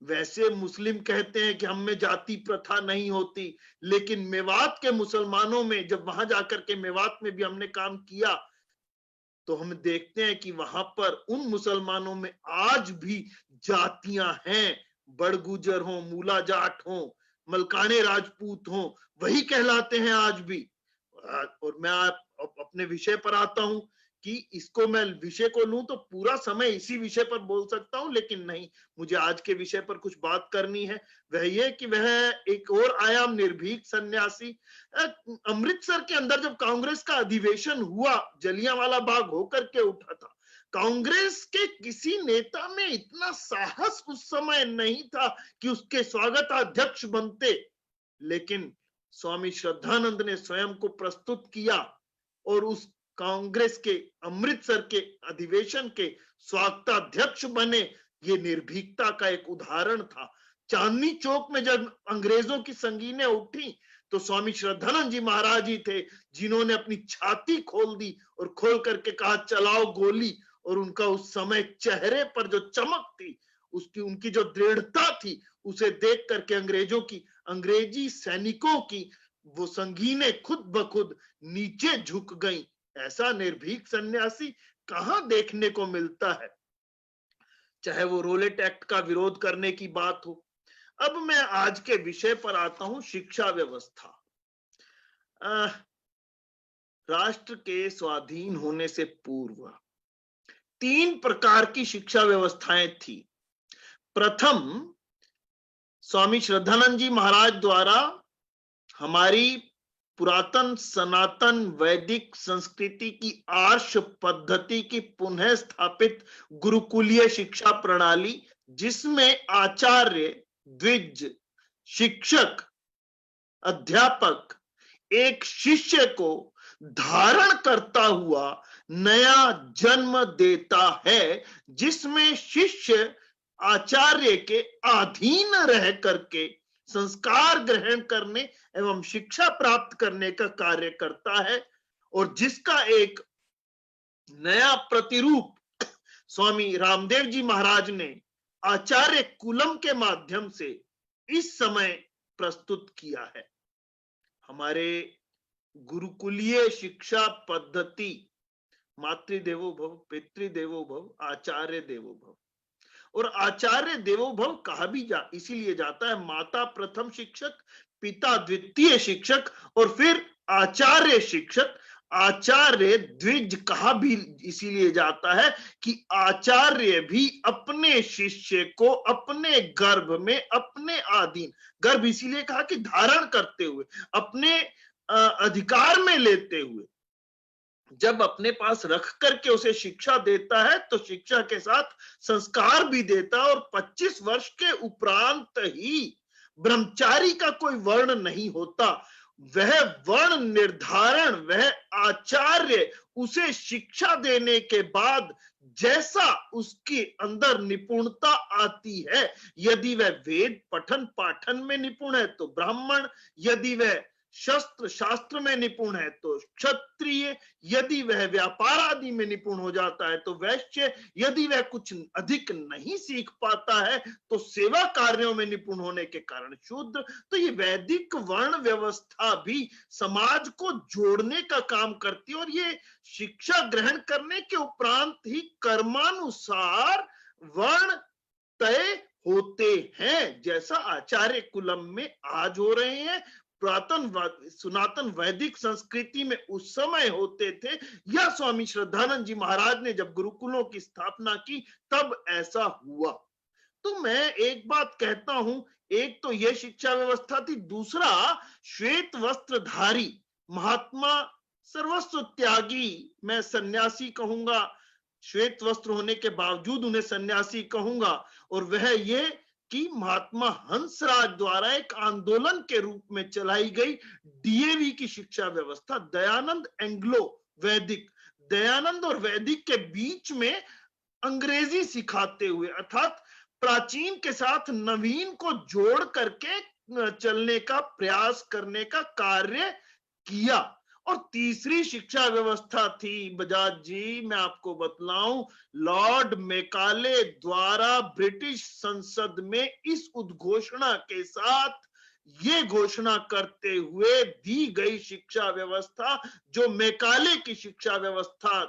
वैसे मुस्लिम कहते हैं कि हम में जाति प्रथा नहीं होती, लेकिन मेवात के मुसलमानों में, जब वहां जाकर के मेवात में भी हमने काम किया, तो हम देखते हैं कि वहां पर उन मुसलमानों में आज भी जातियां हैं। बड़गुजर हो, मूला जाट हो, मलकाने राजपूत हो, वही कहलाते हैं आज भी। और मैं अपने विषय पर आता हूं कि इसको मैं विषय को लूं तो पूरा समय इसी विषय पर बोल सकता हूं, लेकिन नहीं, मुझे आज के विषय पर कुछ बात करनी है। वह ये कि वह एक और आयाम निर्भीक सन्यासी। अमृतसर के अंदर जब कांग्रेस का अधिवेशन हुआ, जलियांवाला बाग होकर के उठा था, कांग्रेस के किसी नेता में इतना साहस उस समय नहीं था कि उसके स्वागताध्यक्ष बनते, लेकिन स्वामी श्रद्धानंद ने स्वयं को प्रस्तुत किया और उस कांग्रेस के अमृतसर के अधिवेशन के स्वागताध्यक्ष बने। ये निर्भीकता का एक उदाहरण था। चांदनी चौक में जब अंग्रेजों की संगीनें उठी, तो स्वामी श्रद्धानंद जी महाराज ही थे जिन्होंने अपनी छाती खोल दी और खोल करके कहा चलाओ गोली। और उनका उस समय चेहरे पर जो चमक थी, उसकी उनकी जो दृढ़ता थी, उसे देख करके अंग्रेजी सैनिकों की वो संगीनें खुद ब खुद नीचे झुक गईं। ऐसा निर्भीक सन्यासी कहां देखने को मिलता है, चाहे वो रोलेट एक्ट का विरोध करने की बात हो। अब मैं आज के विषय पर आता हूं, शिक्षा व्यवस्था। राष्ट्र के स्वाधीन होने से पूर्व 3 प्रकार की शिक्षा व्यवस्थाएं थी। प्रथम, स्वामी श्रद्धानंद जी महाराज द्वारा हमारी पुरातन सनातन वैदिक संस्कृति की आर्ष पद्धति की पुनः स्थापित गुरुकुलीय शिक्षा प्रणाली, जिसमें आचार्य, द्विज, शिक्षक, अध्यापक एक शिष्य को धारण करता हुआ नया जन्म देता है, जिसमें शिष्य आचार्य के अधीन रह करके संस्कार ग्रहण करने एवं शिक्षा प्राप्त करने का कार्य करता है, और जिसका एक नया प्रतिरूप स्वामी रामदेव जी महाराज ने आचार्य कुलम के माध्यम से इस समय प्रस्तुत किया है। हमारे गुरुकुलीय शिक्षा पद्धति मातृदेवो भव, पितृदेवो भव, आचार्य देवो भव, और आचार्य देवो भव कहा भी इसीलिए जाता है माता प्रथम शिक्षक, पिता द्वितीय शिक्षक और फिर आचार्य शिक्षक। आचार्य द्विज कहा भी इसीलिए जाता है कि आचार्य भी अपने शिष्य को अपने गर्भ में, अपने आधीन, गर्भ इसीलिए कहा कि धारण करते हुए, अपने अधिकार में लेते हुए, जब अपने पास रख करके उसे शिक्षा देता है तो शिक्षा के साथ संस्कार भी देता है। और 25 वर्ष के उपरांत ही ब्रह्मचारी का कोई वर्ण नहीं होता, वह वर्ण निर्धारण, वह आचार्य उसे शिक्षा देने के बाद जैसा उसके अंदर निपुणता आती है, यदि वह वेद पठन पाठन में निपुण है तो ब्राह्मण, यदि वह शस्त्र शास्त्र में निपुण है तो क्षत्रिय, यदि वह व्यापार आदि में निपुण हो जाता है तो वैश्य, यदि वह कुछ अधिक नहीं सीख पाता है तो सेवा कार्यों में निपुण होने के कारण शूद्र। तो ये वैदिक वर्ण व्यवस्था भी समाज को जोड़ने का काम करती है, और ये शिक्षा ग्रहण करने के उपरांत ही कर्मानुसार वर्ण तय होते हैं, जैसा आचार्य कुलम में आज हो रहे हैं, सनातन वैदिक संस्कृति में उस समय होते थे, या स्वामी श्रद्धानंद जी महाराज ने जब गुरुकुलों की स्थापना की तब ऐसा हुआ। तो मैं एक बात कहता हूं, एक तो यह शिक्षा व्यवस्था थी, दूसरा श्वेत वस्त्रधारी महात्मा सर्वस्व त्यागी, मैं सन्यासी कहूंगा, श्वेत वस्त्र होने के बावजूद उन्हें सन्यासी कहूंगा, और वह ये कि महात्मा हंसराज द्वारा एक आंदोलन के रूप में चलाई गई डीएवी की शिक्षा व्यवस्था, दयानंद एंग्लो वैदिक, दयानंद और वैदिक के बीच में अंग्रेजी सिखाते हुए, अर्थात प्राचीन के साथ नवीन को जोड़ करके चलने का प्रयास करने का कार्य किया। और तीसरी शिक्षा व्यवस्था थी बजाज जी, मैं आपको बतलाऊं, लॉर्ड मेकाले द्वारा ब्रिटिश संसद में इस उद्घोषणा के साथ ये घोषणा करते हुए दी गई शिक्षा व्यवस्था जो मेकाले की शिक्षा व्यवस्था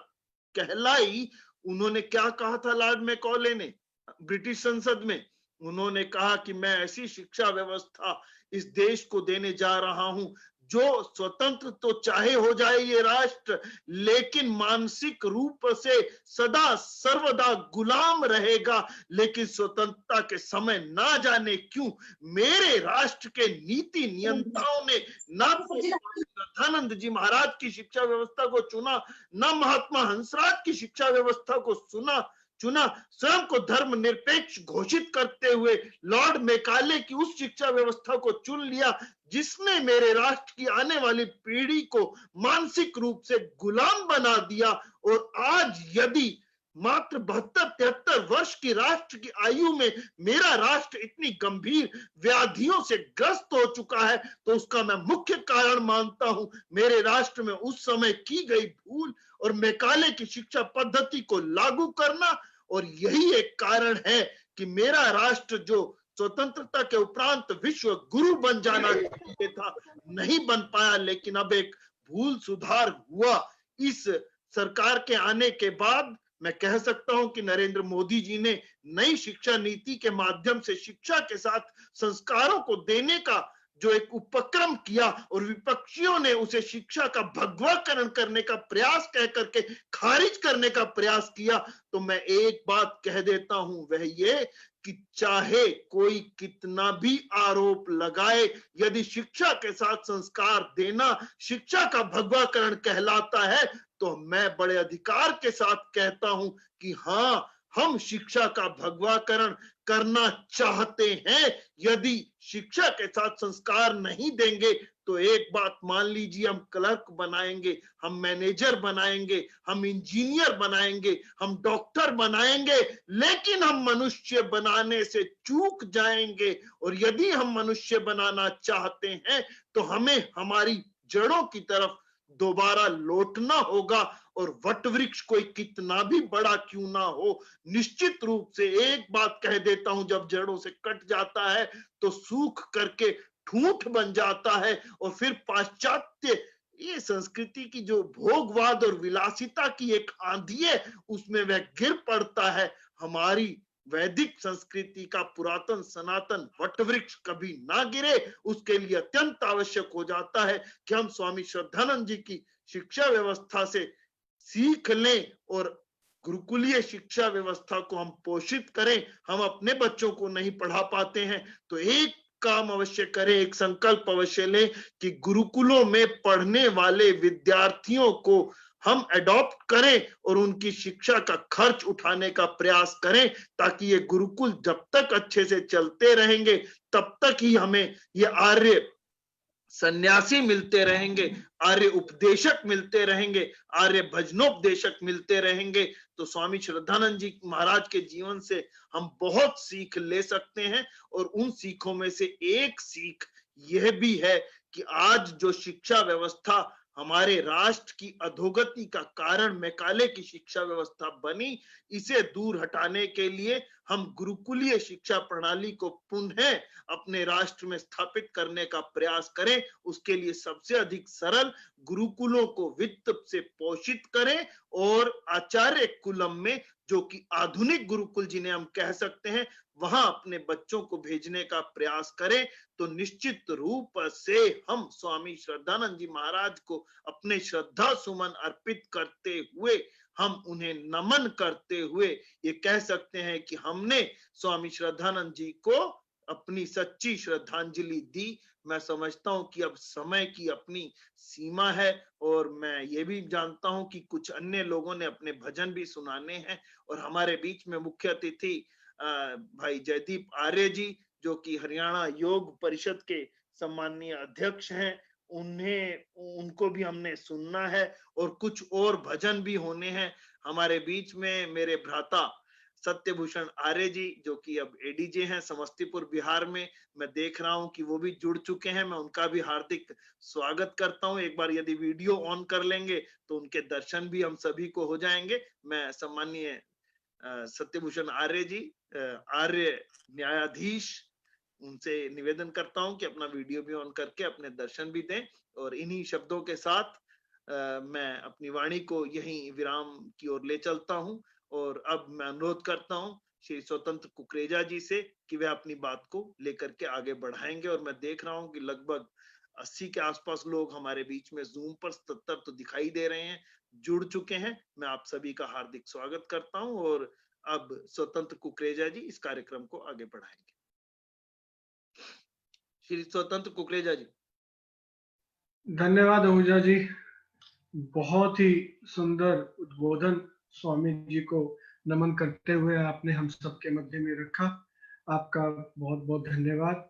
कहलाई। उन्होंने क्या कहा था लॉर्ड मेकाले ने ब्रिटिश संसद में? उन्होंने कहा कि मैं ऐसी शिक्षा व्यवस्था इस देश को देने जा रहा हूं जो स्वतंत्र तो चाहे हो जाए ये राष्ट्र, लेकिन मानसिक रूप से सदा सर्वदा गुलाम रहेगा, लेकिन स्वतंत्रता के समय ना जाने क्यों मेरे राष्ट्र के नीति नियंताओं ने ना श्रद्धानंद जी महाराज की शिक्षा व्यवस्था को चुना, ना महात्मा हंसराज की शिक्षा व्यवस्था को चुना, स्वयं को धर्मनिरपेक्ष घोषित करते हुए लॉर्ड मेकाले की उस शिक्षा व्यवस्था को चुन लिया जिसने मेरे राष्ट्र की आने वाली पीढ़ी को मानसिक रूप से गुलाम बना दिया। और आज यदि मात्र 72-73 वर्ष की राष्ट्र की आयु में मेरा राष्ट्र इतनी गंभीर व्याधियों से ग्रस्त हो चुका है, तो उसका मैं मुख्य कारण मानता हूं मेरे राष्ट्र में उस समय की गई भूल और मेकाले की शिक्षा पद्धति को लागू करना। और यही एक कारण है कि मेरा राष्ट्र जो स्वतंत्रता के उपरांत विश्व गुरु बन जाना चाहिए था, नहीं बन पाया। लेकिन अब एक भूल सुधार हुआ इस सरकार के आने के बाद। मैं कह सकता हूं कि नरेंद्र मोदी जी ने नई शिक्षा नीति के माध्यम से शिक्षा के साथ संस्कारों को देने का जो एक उपक्रम किया और विपक्षियों ने उसे शिक्षा का भगवाकरण करने का प्रयास कह करके खारिज करने का प्रयास किया, तो मैं एक बात कह देता हूं, वह ये कि चाहे कोई कितना भी आरोप लगाए, यदि शिक्षा के साथ संस्कार देना शिक्षा का भगवाकरण कहलाता है, तो मैं बड़े अधिकार के साथ कहता हूं कि हाँ, हम शिक्षा का भगवाकरण करना चाहते हैं। यदि शिक्षा के साथ संस्कार नहीं देंगे तो एक बात मान लीजिए, हम क्लर्क बनाएंगे, हम मैनेजर बनाएंगे, हम इंजीनियर बनाएंगे, हम डॉक्टर बनाएंगे, लेकिन हम मनुष्य बनाने से चूक जाएंगे। और यदि हम मनुष्य बनाना चाहते हैं तो हमें हमारी जड़ों की तरफ दोबारा लौटना होगा और वट वृक्ष कोई कितना भी बड़ा क्यों ना हो, निश्चित रूप से एक बात कह देता हूं, जब जड़ों से कट जाता है तो सूख करके ठूंठ बन जाता है। और फिर पाश्चात्य ये संस्कृति की जो भोगवाद और विलासिता की एक आंधी है, उसमें वह गिर पड़ता है। हमारी वैदिक संस्कृति का पुरातन सनातन वटवृक्ष कभी ना गिरे, उसके लिए अत्यंत आवश्यक हो जाता है कि हम स्वामी श्रद्धानंद जी की शिक्षा व्यवस्था से सीख लें और गुरुकुलीय शिक्षा व्यवस्था को हम पोषित करें। हम अपने बच्चों को नहीं पढ़ा पाते हैं तो एक काम अवश्य करें, एक संकल्प अवश्य लें कि गुरुकुलों में पढ़ने वाले विद्यार्थियों को हम एडॉप्ट करें और उनकी शिक्षा का खर्च उठाने का प्रयास करें, ताकि ये गुरुकुल जब तक अच्छे से चलते रहेंगे तब तक ही हमें ये आर्य सन्यासी मिलते रहेंगे, आर्य उपदेशक मिलते रहेंगे, आर्य भजनोपदेशक मिलते रहेंगे। तो स्वामी श्रद्धानंद जी महाराज के जीवन से हम बहुत सीख ले सकते हैं। और उन सीखों में से एक सीख यह भी है कि आज जो शिक्षा व्यवस्था हमारे राष्ट्र की अधोगति का कारण मैकाले की शिक्षा व्यवस्था बनी, इसे दूर हटाने के लिए हम गुरुकुलीय शिक्षा प्रणाली को पुनः अपने राष्ट्र में स्थापित करने का प्रयास करें। उसके लिए सबसे अधिक सरल गुरुकुलों को वित्त से पोषित करें और आचार्य कुलम में, जो कि आधुनिक गुरुकुल जिन्हें हम कह सकते हैं, वहां अपने बच्चों को भेजने का प्रयास करें। तो निश्चित रूप से हम स्वामी श्रद्धानंद जी महाराज को अपने श्रद्धा सुमन अर्पित करते हुए, हम उन्हें नमन करते हुए ये कह सकते हैं कि हमने स्वामी श्रद्धानंद जी को अपनी सच्ची श्रद्धांजलि दी। मैं समझता हूं कि अब समय की अपनी सीमा है और मैं ये भी जानता हूं कि कुछ अन्य लोगों ने अपने भजन भी सुनाने हैं। और हमारे बीच में मुख्य अतिथि भाई जयदीप आर्य जी, जो कि हरियाणा योग परिषद के सम्माननीय अध्यक्ष हैं, उनको भी हमने सुनना है और कुछ और भजन भी होने हैं। हमारे बीच में मेरे भ्राता सत्यभूषण आर्य जी, जो कि अब एडीजे हैं समस्तीपुर बिहार में, मैं देख रहा हूं कि वो भी जुड़ चुके हैं। मैं उनका भी हार्दिक स्वागत करता हूं। एक बार यदि वीडियो ऑन कर लेंगे तो उनके दर्शन भी हम सभी को हो जाएंगे। मैं सम्माननीय सत्यभूषण आर्य जी, आर्य न्यायाधीश, उनसे निवेदन करता हूं कि अपना वीडियो भी ऑन करके अपने दर्शन भी दें। और इन्हीं शब्दों के साथ मैं अपनी वाणी को यहीं विराम की ओर ले चलता हूं। और अब मैं अनुरोध करता हूं श्री स्वतंत्र कुकरेजा जी से कि वे अपनी बात को लेकर के आगे बढ़ाएंगे। और मैं देख रहा हूं कि लगभग 80 के आसपास लोग हमारे बीच में जूम पर 77 तो दिखाई दे रहे हैं, जुड़ चुके हैं। मैं आप सभी का हार्दिक स्वागत करता हूं और अब स्वतंत्र कुकरेजा जी इस कार्यक्रम को आगे बढ़ाएंगे। श्री स्वतंत्र कुकरेजा जी। धन्यवाद आहूजा जी, बहुत ही सुंदर उद्बोधन स्वामी जी को नमन करते हुए आपने हम सबके मध्य में रखा। आपका बहुत बहुत धन्यवाद।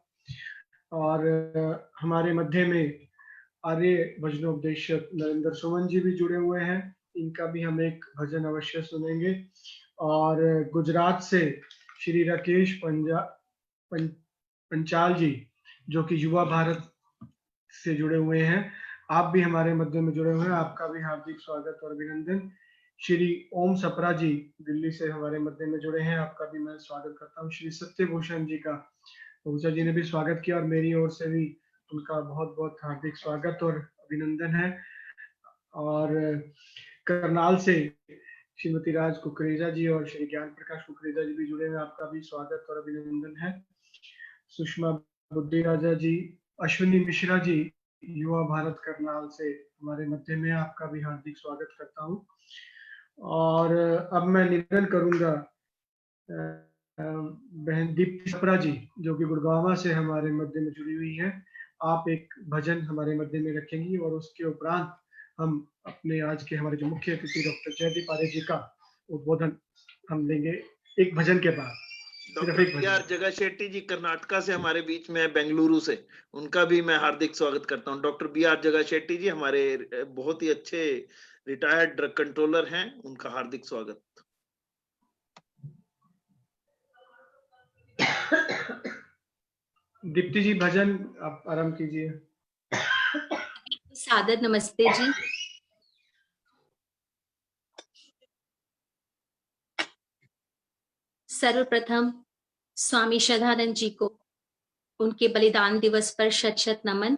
और हमारे मध्य में आर्य भजनोपदेशक नरेंद्र सुमन जी भी जुड़े हुए हैं, इनका भी हम एक भजन अवश्य सुनेंगे। और गुजरात से श्री राकेश पंचाल जी, जो कि युवा भारत से जुड़े हुए हैं, आप भी हमारे मध्य में जुड़े हुए हैं, आपका भी हार्दिक स्वागत और अभिनंदन। श्री ओम सपरा जी दिल्ली से हमारे मध्य में जुड़े हैं, आपका भी मैं स्वागत करता हूँ। श्री सत्यभूषण जी का ऊषा जी ने भी स्वागत किया और मेरी ओर से भी उनका बहुत बहुत हार्दिक स्वागत और अभिनंदन है। और करनाल से श्रीमती राज कुकरेजा जी और श्री ज्ञान प्रकाश कुकरेजा जी भी जुड़े हैं, आपका भी स्वागत और अभिनंदन है। सुषमा बुद्धि राजा जी, अश्विनी मिश्रा जी युवा भारत करनाल से हमारे मध्य में, आपका भी हार्दिक स्वागत करता हूँ। और अब मैं निवेदन करूंगा बहन दीप्ति छपरा जी, जो कि गुड़गांव से हमारे मध्य में जुड़ी हुई है, आप एक भजन हमारे मध्य में रखेंगी और उसके उपरांत हम अपने आज के हमारे जो मुख्य अतिथि डॉक्टर जयदीप आर्य जी का उद्बोधन हम देंगे एक भजन के बाद। Doctor B R. जगाशेट्टी जी कर्नाटका से हमारे बीच में है, बेंगलुरु से, उनका भी मैं हार्दिक स्वागत करता हूं। Doctor B R. जगाशेट्टी जी हमारे बहुत ही अच्छे रिटायर्ड ड्रग कंट्रोलर हैं, उनका हार्दिक स्वागत। दीप्ति जी भजन आप आरंभ कीजिए। सादर नमस्ते जी। सर्वप्रथम स्वामी श्रद्धानंद जी को उनके बलिदान दिवस पर शत शत नमन।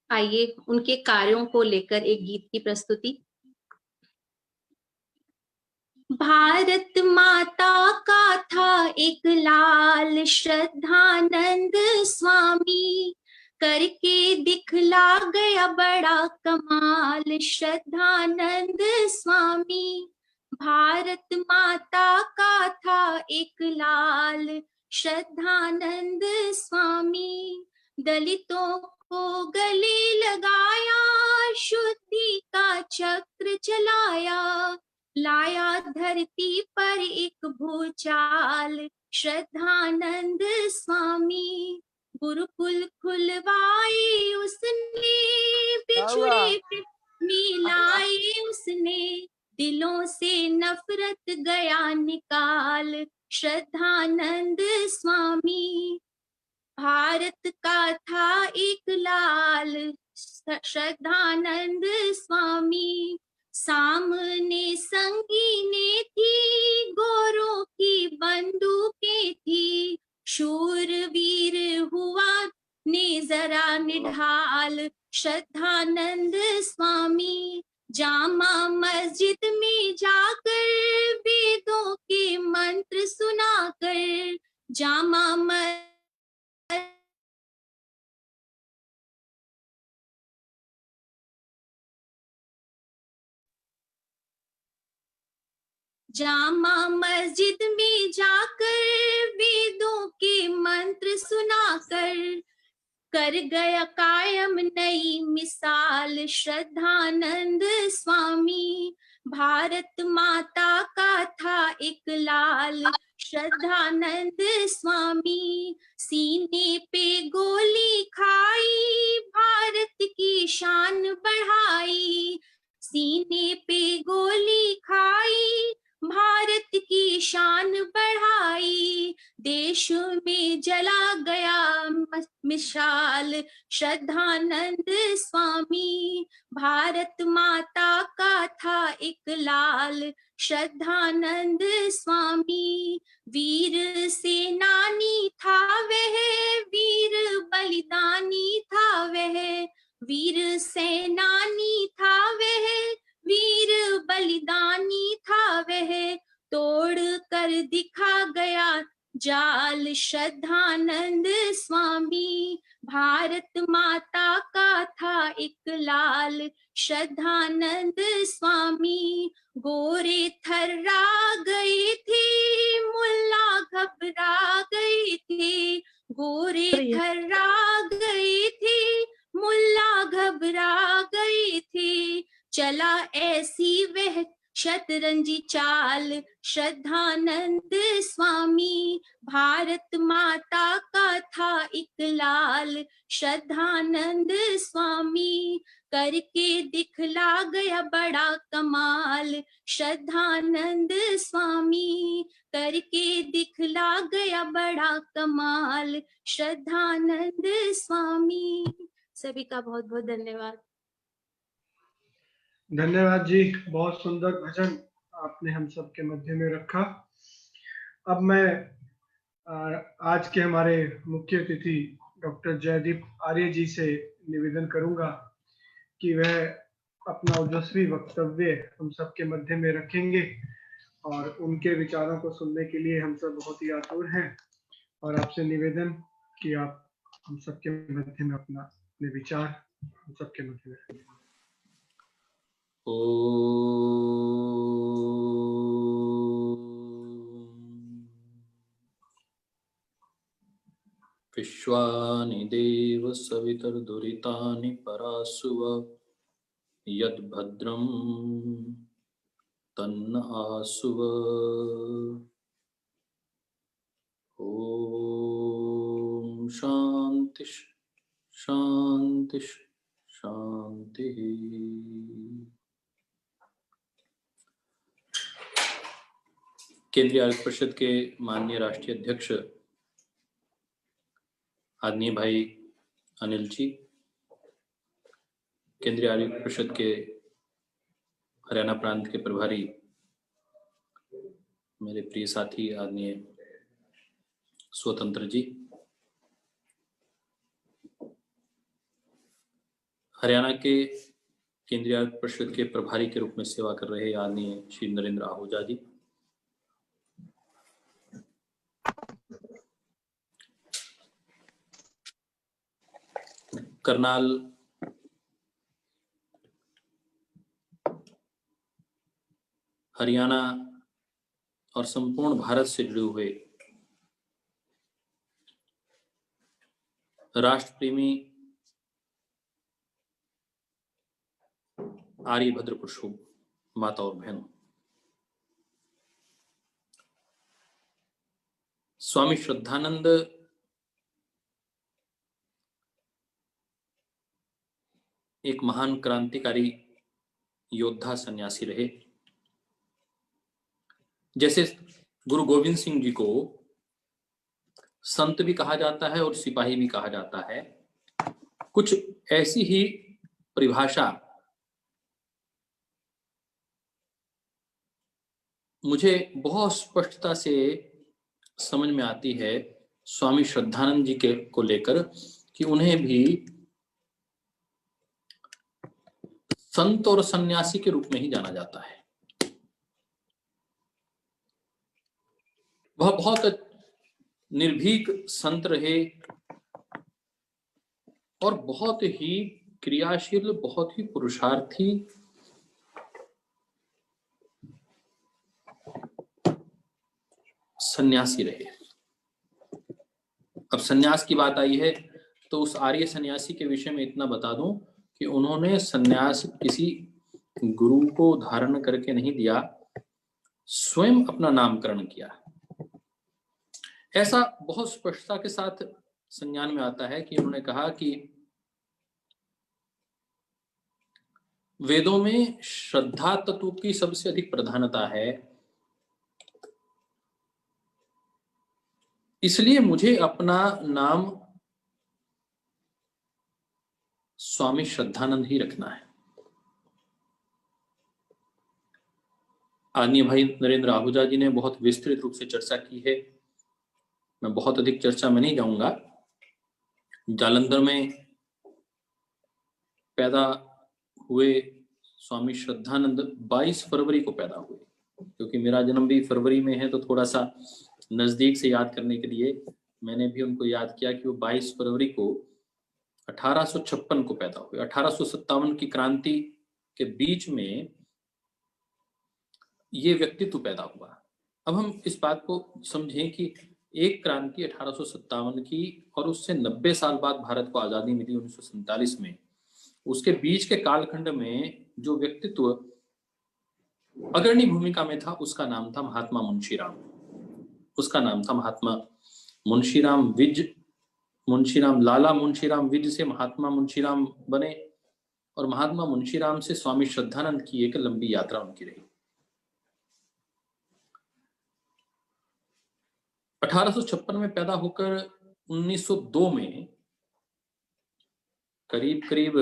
आइए उनके कार्यों को लेकर एक गीत की प्रस्तुति। भारत माता का था एक लाल श्रद्धानंद स्वामी, करके दिखला गया बड़ा कमाल श्रद्धानंद स्वामी। भारत माता का था एक लाल श्रद्धानंद स्वामी, दलितों को गले लगाया, शुद्धि का चक्र चलाया, लाया धरती पर एक भूचाल श्रद्धानंद स्वामी। गुरुकुल खुलवाए उसने, बिछुड़े मिलाए उसने, दिलों से नफरत गया निकाल श्रद्धानंद स्वामी। भारत का था एक लाल श्रद्धानंद स्वामी, सामने संगीने थी, गोरों की बंदूकें थी, शूरवीर हुआ ने जरा निढाल श्रद्धानंद स्वामी। जामा मस्जिद में जाकर वेदों के मंत्र सुनाकर, जामा मस्जिद में जाकर वेदों के मंत्र सुनाकर, कर गया कायम नई मिसाल श्रद्धानंद स्वामी। भारत माता का था एक लाल श्रद्धानंद स्वामी, सीने पे गोली खाई, भारत की शान बढ़ाई, सीने पे गोली खाई, भारत की शान बढ़ाई, देश में जला गया मिसाल श्रद्धानंद स्वामी। भारत माता का था एक लाल श्रद्धानंद स्वामी, वीर सेनानी था वह, वीर बलिदानी था वह, वीर सेनानी था वह, वीर बलिदानी था वह, तोड़ कर दिखा गया जाल श्रद्धानंद स्वामी। भारत माता का था एक लाल श्रद्धानंद स्वामी, गोरे थर्रा गए थे, मुल्ला घबरा गए थे, गोरे थर्रा गए थे, मुल्ला घबरा गए थे, चला ऐसी वह शतरंजी चाल श्रद्धानंद स्वामी। भारत माता का था एक लाल श्रद्धानंद स्वामी, करके दिखला गया बड़ा कमाल श्रद्धानंद स्वामी, करके दिखला गया बड़ा कमाल श्रद्धानंद स्वामी। सभी का बहुत बहुत धन्यवाद। धन्यवाद जी, बहुत सुंदर भजन आपने हम सबके मध्य में रखा। अब मैं आज के हमारे मुख्य अतिथि डॉक्टर जयदीप आर्य जी से निवेदन करूंगा कि वह अपना ओजस्वी वक्तव्य हम सबके मध्य में रखेंगे और उनके विचारों को सुनने के लिए हम सब बहुत ही आतुर हैं और आपसे निवेदन कि आप हम सबके मध्य में अपने विचार हम सबके मध्य में रखें। विश्वानि देव सवितर्दुरितानि परासुव, यद्भद्रं तन्न आसुव। ॐ शान्ति शान्ति शान्तिः। केंद्रीय आर्य परिषद के माननीय राष्ट्रीय अध्यक्ष आदरणीय भाई अनिल जी, केंद्रीय आर्य परिषद के हरियाणा प्रांत के प्रभारी मेरे प्रिय साथी आदरणीय स्वतंत्र जी, हरियाणा के केंद्रीय आयुक्त परिषद के प्रभारी के रूप में सेवा कर रहे आदरणीय श्री नरेंद्र आहूजा जी, करनाल हरियाणा और संपूर्ण भारत से जुड़े हुए राष्ट्रप्रेमी आर्यभद्र पुरुषों, माता और बहनों, स्वामी श्रद्धानंद एक महान क्रांतिकारी योद्धा सन्यासी रहे। जैसे गुरु गोविंद सिंह जी को संत भी कहा जाता है और सिपाही भी कहा जाता है, कुछ ऐसी ही परिभाषा मुझे बहुत स्पष्टता से समझ में आती है स्वामी श्रद्धानंद जी के को लेकर कि उन्हें भी संत और सन्यासी के रूप में ही जाना जाता है। वह बहुत निर्भीक संत रहे और बहुत ही क्रियाशील, बहुत ही पुरुषार्थी सन्यासी रहे। अब सन्यास की बात आई है तो उस आर्य सन्यासी के विषय में इतना बता दूं कि उन्होंने सन्यास किसी गुरु को धारण करके नहीं दिया, स्वयं अपना नामकरण किया। ऐसा बहुत स्पष्टता के साथ संज्ञान में आता है कि उन्होंने कहा कि वेदों में श्रद्धा तत्व की सबसे अधिक प्रधानता है, इसलिए मुझे अपना नाम स्वामी श्रद्धानंद ही रखना है। आदरणीय भाई नरेंद्र आहूजा जी ने बहुत विस्तृत रूप से चर्चा की है, मैं बहुत अधिक चर्चा में नहीं जाऊंगा। जालंधर में पैदा हुए स्वामी श्रद्धानंद 22 फरवरी को पैदा हुए, क्योंकि मेरा जन्म भी फरवरी में है तो थोड़ा सा नजदीक से याद करने के लिए मैंने भी उनको याद किया कि वो 22 फरवरी को 1856 को पैदा हुए। 1857 की क्रांति के बीच में ये व्यक्तित्व पैदा हुआ। अब हम इस बात को समझें कि एक क्रांति 1857 की और उससे 90 साल बाद भारत को आजादी मिली 1947 में, उसके बीच के कालखंड में जो व्यक्तित्व अग्रणी भूमिका में था उसका नाम था महात्मा मुंशीराम। उसका नाम था महात्मा मुंशीराम विज। मुंशीराम, लाला मुंशीराम विज से महात्मा मुंशीराम बने और महात्मा मुंशीराम से स्वामी श्रद्धानंद की एक लंबी यात्रा उनकी रही। 1856 में पैदा होकर 1902 में करीब करीब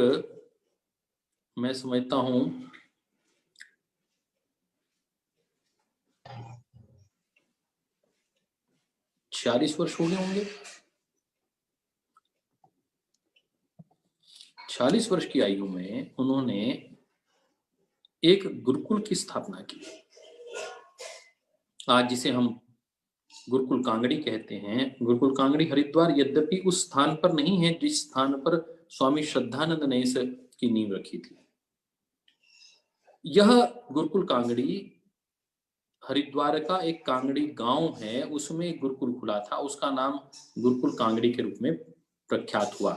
मैं समझता हूं 46 वर्ष हो गए होंगे। 40 वर्ष की आयु में उन्होंने एक गुरुकुल की स्थापना की, आज जिसे हम गुरुकुल कांगड़ी कहते हैं। गुरुकुल कांगड़ी हरिद्वार यद्यपि उस स्थान पर नहीं है जिस स्थान पर स्वामी श्रद्धानंद ने इसकी नींव रखी थी। यह गुरुकुल कांगड़ी हरिद्वार का एक कांगड़ी गांव है, उसमें एक गुरुकुल खुला था, उसका नाम गुरुकुल कांगड़ी के रूप में प्रख्यात हुआ।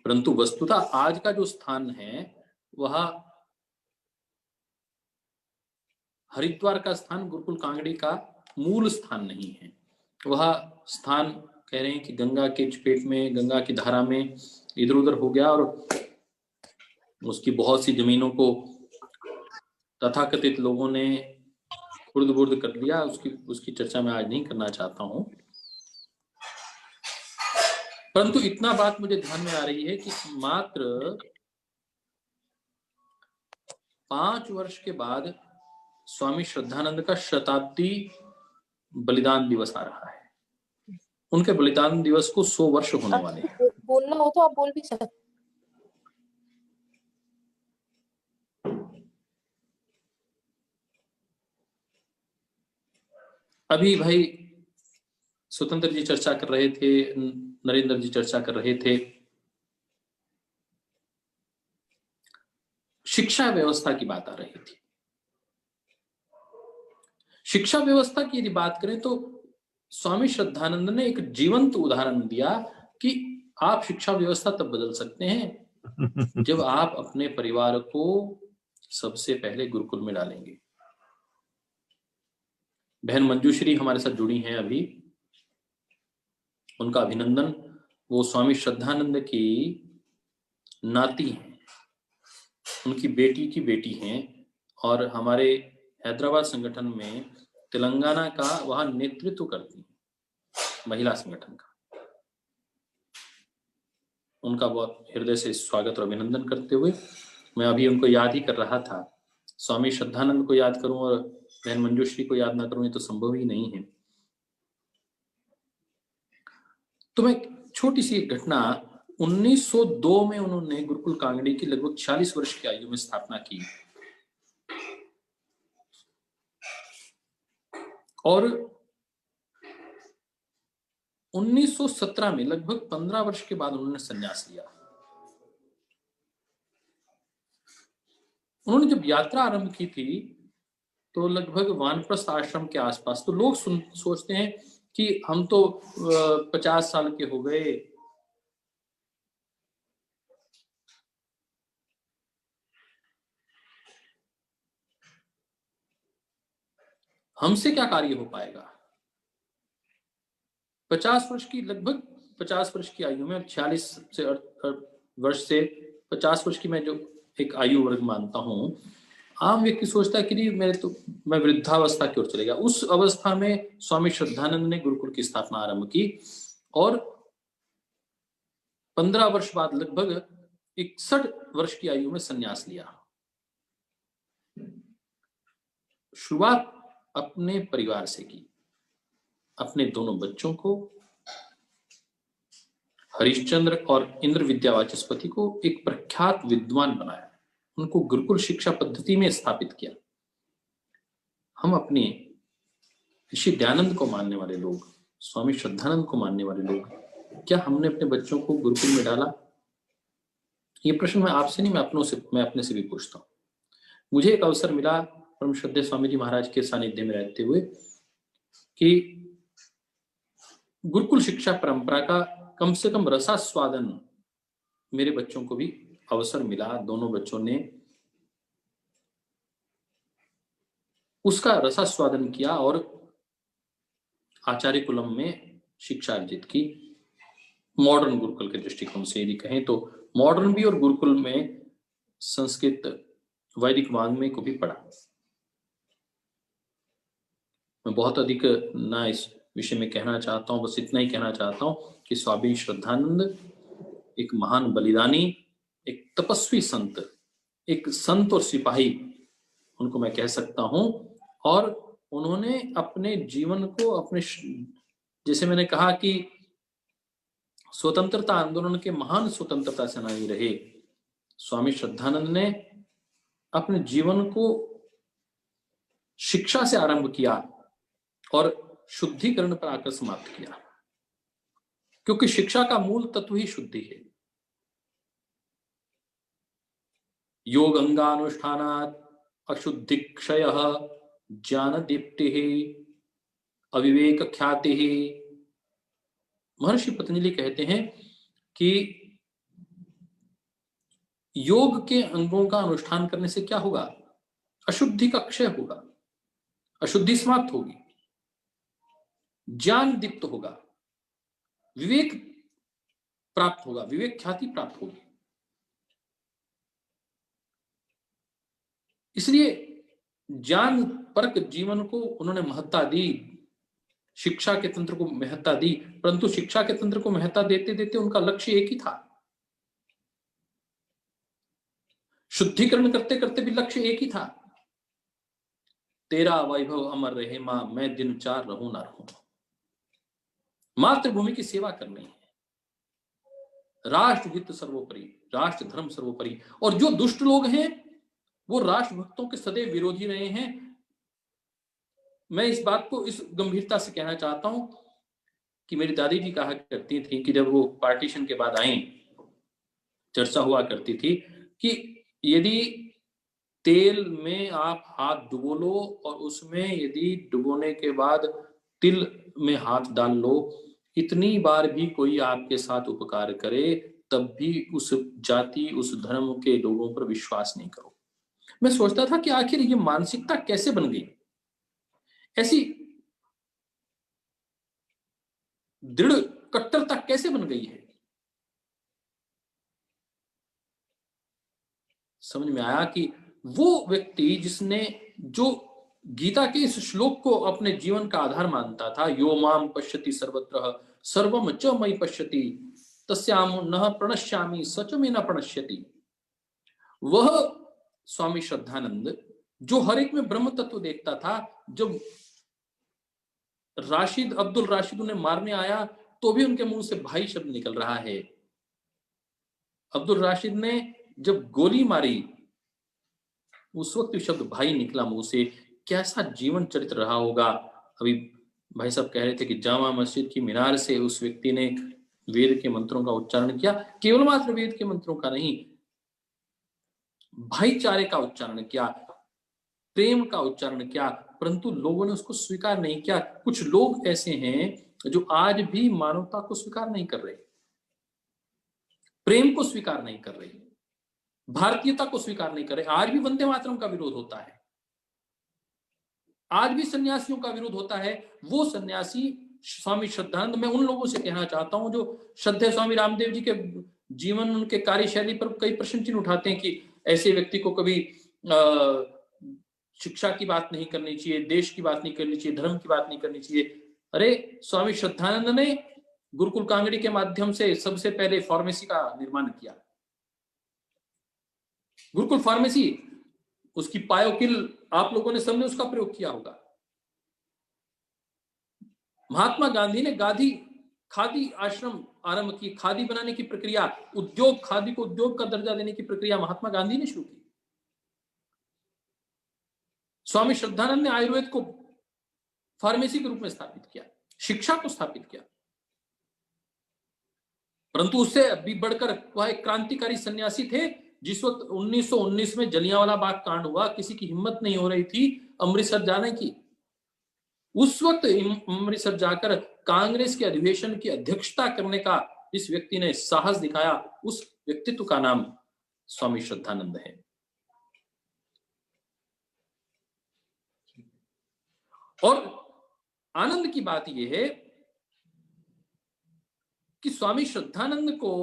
परंतु वस्तुतः आज का जो स्थान है वह हरिद्वार का स्थान गुरुकुल कांगड़ी का मूल स्थान नहीं है। वह स्थान कह रहे हैं कि गंगा के चपेट में, गंगा की धारा में इधर उधर हो गया और उसकी बहुत सी जमीनों को तथाकथित लोगों ने खुर्द बुर्द कर दिया। उसकी चर्चा मैं आज नहीं करना चाहता हूं, परंतु इतना बात मुझे ध्यान में आ रही है कि मात्र 5 वर्ष के बाद स्वामी श्रद्धानंद का शताब्दी बलिदान दिवस आ रहा है। उनके बलिदान दिवस को 100 वर्ष होने वाले हैं। बोलना हो तो आप बोल भी सकते। अभी भाई स्वतंत्र जी चर्चा कर रहे थे, नरेंद्र जी चर्चा कर रहे थे, शिक्षा व्यवस्था की बात आ रही थी। शिक्षा व्यवस्था की यदि बात करें तो स्वामी श्रद्धानंद ने एक जीवंत उदाहरण दिया कि आप शिक्षा व्यवस्था तब बदल सकते हैं जब आप अपने परिवार को सबसे पहले गुरुकुल में डालेंगे। बहन मंजूश्री हमारे साथ जुड़ी हैं अभी, उनका अभिनंदन। वो स्वामी श्रद्धानंद की नाती हैं, उनकी बेटी की बेटी हैं और हमारे हैदराबाद संगठन में तेलंगाना का वहां नेतृत्व करती हैं, महिला संगठन का। उनका बहुत हृदय से स्वागत और अभिनंदन करते हुए मैं अभी उनको याद ही कर रहा था। स्वामी श्रद्धानंद को याद करूं और बहन मंजूश्री को याद ना करूं, ये तो संभव ही नहीं है। तो मैं छोटी सी एक घटना, 1902 में उन्होंने गुरुकुल कांगड़ी की लगभग 46 वर्ष की आयु में स्थापना की और 1917 में लगभग 15 वर्ष के बाद उन्होंने संन्यास लिया। उन्होंने जब यात्रा आरंभ की थी तो लगभग वानप्रस्थ आश्रम के आसपास, तो लोग सोचते हैं कि हम तो 50 साल के हो गए, हमसे क्या कार्य हो पाएगा। 50 वर्ष की, लगभग 50 वर्ष की आयु में, 46 से वर्ष से 50 वर्ष की मैं जो एक आयु वर्ग मानता हूं, आम व्यक्ति सोचता है कि मैं वृद्धावस्था की ओर चलेगा। उस अवस्था में स्वामी श्रद्धानंद ने गुरुकुल की स्थापना आरंभ की और 15 वर्ष बाद लगभग 61 वर्ष की आयु में संन्यास लिया। शुरुआत अपने परिवार से की, अपने दोनों बच्चों को, हरिश्चंद्र और इंद्र विद्या वाचस्पति को एक प्रख्यात विद्वान बनाया, उनको गुरुकुल शिक्षा पद्धति में स्थापित किया। हम अपने ऋषि दयानंद को मानने वाले लोग, स्वामी श्रद्धानंद को मानने वाले लोग, क्या हमने अपने बच्चों को गुरुकुल में डाला? ये प्रश्न मैं आपसे नहीं, मैं अपने से भी पूछता हूँ। मुझे एक अवसर मिला परम श्रद्धेय स्वामी जी महाराज के सानिध्य में रहते हुए कि गुरुकुल शिक्षा परंपरा का कम से कम रसास्वादन मेरे बच्चों को भी अवसर मिला। दोनों बच्चों ने उसका रसास्वादन किया और आचार्य कुलम में शिक्षा अर्जित की। मॉडर्न गुरुकुल के दृष्टिकोण से यदि कहें तो मॉडर्न भी और गुरुकुल में संस्कृत वैदिक वाङ्मय को भी पढ़ा। मैं बहुत अधिक ना इस विषय में कहना चाहता हूं, बस इतना ही कहना चाहता हूं कि स्वामी श्रद्धानंद एक महान बलिदानी, एक तपस्वी संत, एक संत और सिपाही उनको मैं कह सकता हूं। और उन्होंने अपने जीवन को, अपने, जैसे मैंने कहा कि स्वतंत्रता आंदोलन के महान स्वतंत्रता सेनानी रहे, स्वामी श्रद्धानंद ने अपने जीवन को शिक्षा से आरंभ किया और शुद्धिकरण पर आकर समाप्त किया, क्योंकि शिक्षा का मूल तत्व ही शुद्धि है। योग अंगानुष्ठानात् अशुद्धि क्षय ज्ञान दीप्ति अविवेक ख्याति। महर्षि पतंजलि कहते हैं कि योग के अंगों का अनुष्ठान करने से क्या होगा? अशुद्धि का क्षय होगा, अशुद्धि समाप्त होगी, ज्ञान दीप्त होगा, विवेक प्राप्त होगा, विवेक ख्याति प्राप्त होगी। इसलिए ज्ञान परक जीवन को उन्होंने महत्ता दी, शिक्षा के तंत्र को महत्ता दी, परंतु शिक्षा के तंत्र को महत्ता देते देते उनका लक्ष्य एक ही था। शुद्धिकरण करते करते भी लक्ष्य एक ही था। तेरा वैभव अमर रहे मां, मैं दिन चार रहूं ना रहूं। मातृभूमि की सेवा करनी है, राष्ट्र हित सर्वोपरि, राष्ट्र धर्म सर्वोपरि। और जो दुष्ट लोग हैं वो राष्ट्र भक्तों के सदैव विरोधी रहे हैं। मैं इस बात को इस गंभीरता से कहना चाहता हूं कि मेरी दादी जी कहा करती थी कि जब वो पार्टीशन के बाद आई, चर्चा हुआ करती थी कि यदि तेल में आप हाथ डुबो लो और उसमें यदि डुबोने के बाद तिल में हाथ डाल लो, इतनी बार भी कोई आपके साथ उपकार करे तब भी उस जाति उस धर्म के लोगों पर विश्वास नहीं करो। मैं सोचता था कि आखिर ये मानसिकता कैसे बन गई, ऐसी दृढ़ कट्टरता कैसे बन गई है। समझ में आया कि वो व्यक्ति जिसने जो गीता के इस श्लोक को अपने जीवन का आधार मानता था, यो माम पश्यति सर्वत्र सर्वम च मयि पश्यति तस्याम न प्रणश्यामि सच में न प्रणश्यति, वह स्वामी श्रद्धानंद जो हर एक में ब्रह्म तत्व देखता था, जब राशिद अब्दुल राशिद उन्हें मारने आया तो भी उनके मुंह से भाई शब्द निकल रहा है। अब्दुल राशिद ने जब गोली मारी उस वक्त भी शब्द भाई निकला मुंह से। कैसा जीवन चरित्र रहा होगा। अभी भाई साहब कह रहे थे कि जामा मस्जिद की मीनार से उस व्यक्ति ने वेद के मंत्रों का उच्चारण किया, केवल मात्र वेद के मंत्रों का नहीं, भाईचारे का उच्चारण किया, प्रेम का उच्चारण किया, परंतु लोगों ने उसको स्वीकार नहीं किया। कुछ लोग ऐसे हैं जो आज भी मानवता को स्वीकार नहीं कर रहे, प्रेम को स्वीकार नहीं कर रहे, भारतीयता को स्वीकार नहीं कर रहे। आज भी वंदे मातरम का विरोध होता है, आज भी सन्यासियों का विरोध होता है। वो सन्यासी स्वामी श्रद्धानंद, मैं उन लोगों से कहना चाहता हूं जो श्रद्धेय स्वामी रामदेव जी के जीवन उनके कार्यशैली पर कई प्रश्न चिन्ह उठाते हैं कि ऐसे व्यक्ति को कभी शिक्षा की बात नहीं करनी चाहिए, देश की बात नहीं करनी चाहिए, धर्म की बात नहीं करनी चाहिए। अरे स्वामी श्रद्धानंद ने गुरुकुल कांगड़ी के माध्यम से सबसे पहले फार्मेसी का निर्माण किया। गुरुकुल फार्मेसी, उसकी पायोकिल आप लोगों ने सबने उसका प्रयोग किया होगा। महात्मा गांधी ने गांधी खादी आश्रम आरंभ की, खादी बनाने की प्रक्रिया, उद्योग, खादी को उद्योग का दर्जा देने की प्रक्रिया महात्मा गांधी ने शुरू की। स्वामी श्रद्धानंद ने आयुर्वेद को फार्मेसी के रूप में स्थापित किया, शिक्षा को स्थापित किया। परंतु उससे भी बढ़कर वह एक क्रांतिकारी सन्यासी थे। जिस वक्त 1919 में जलियांवाला बाग कांड हुआ, किसी की हिम्मत नहीं हो रही थी अमृतसर जाने की। उस वक्त अमृतसर जाकर कांग्रेस के अधिवेशन की अध्यक्षता करने का इस व्यक्ति ने साहस दिखाया, उस व्यक्तित्व का नाम स्वामी श्रद्धानंद है। और आनंद की बात यह है कि स्वामी श्रद्धानंद को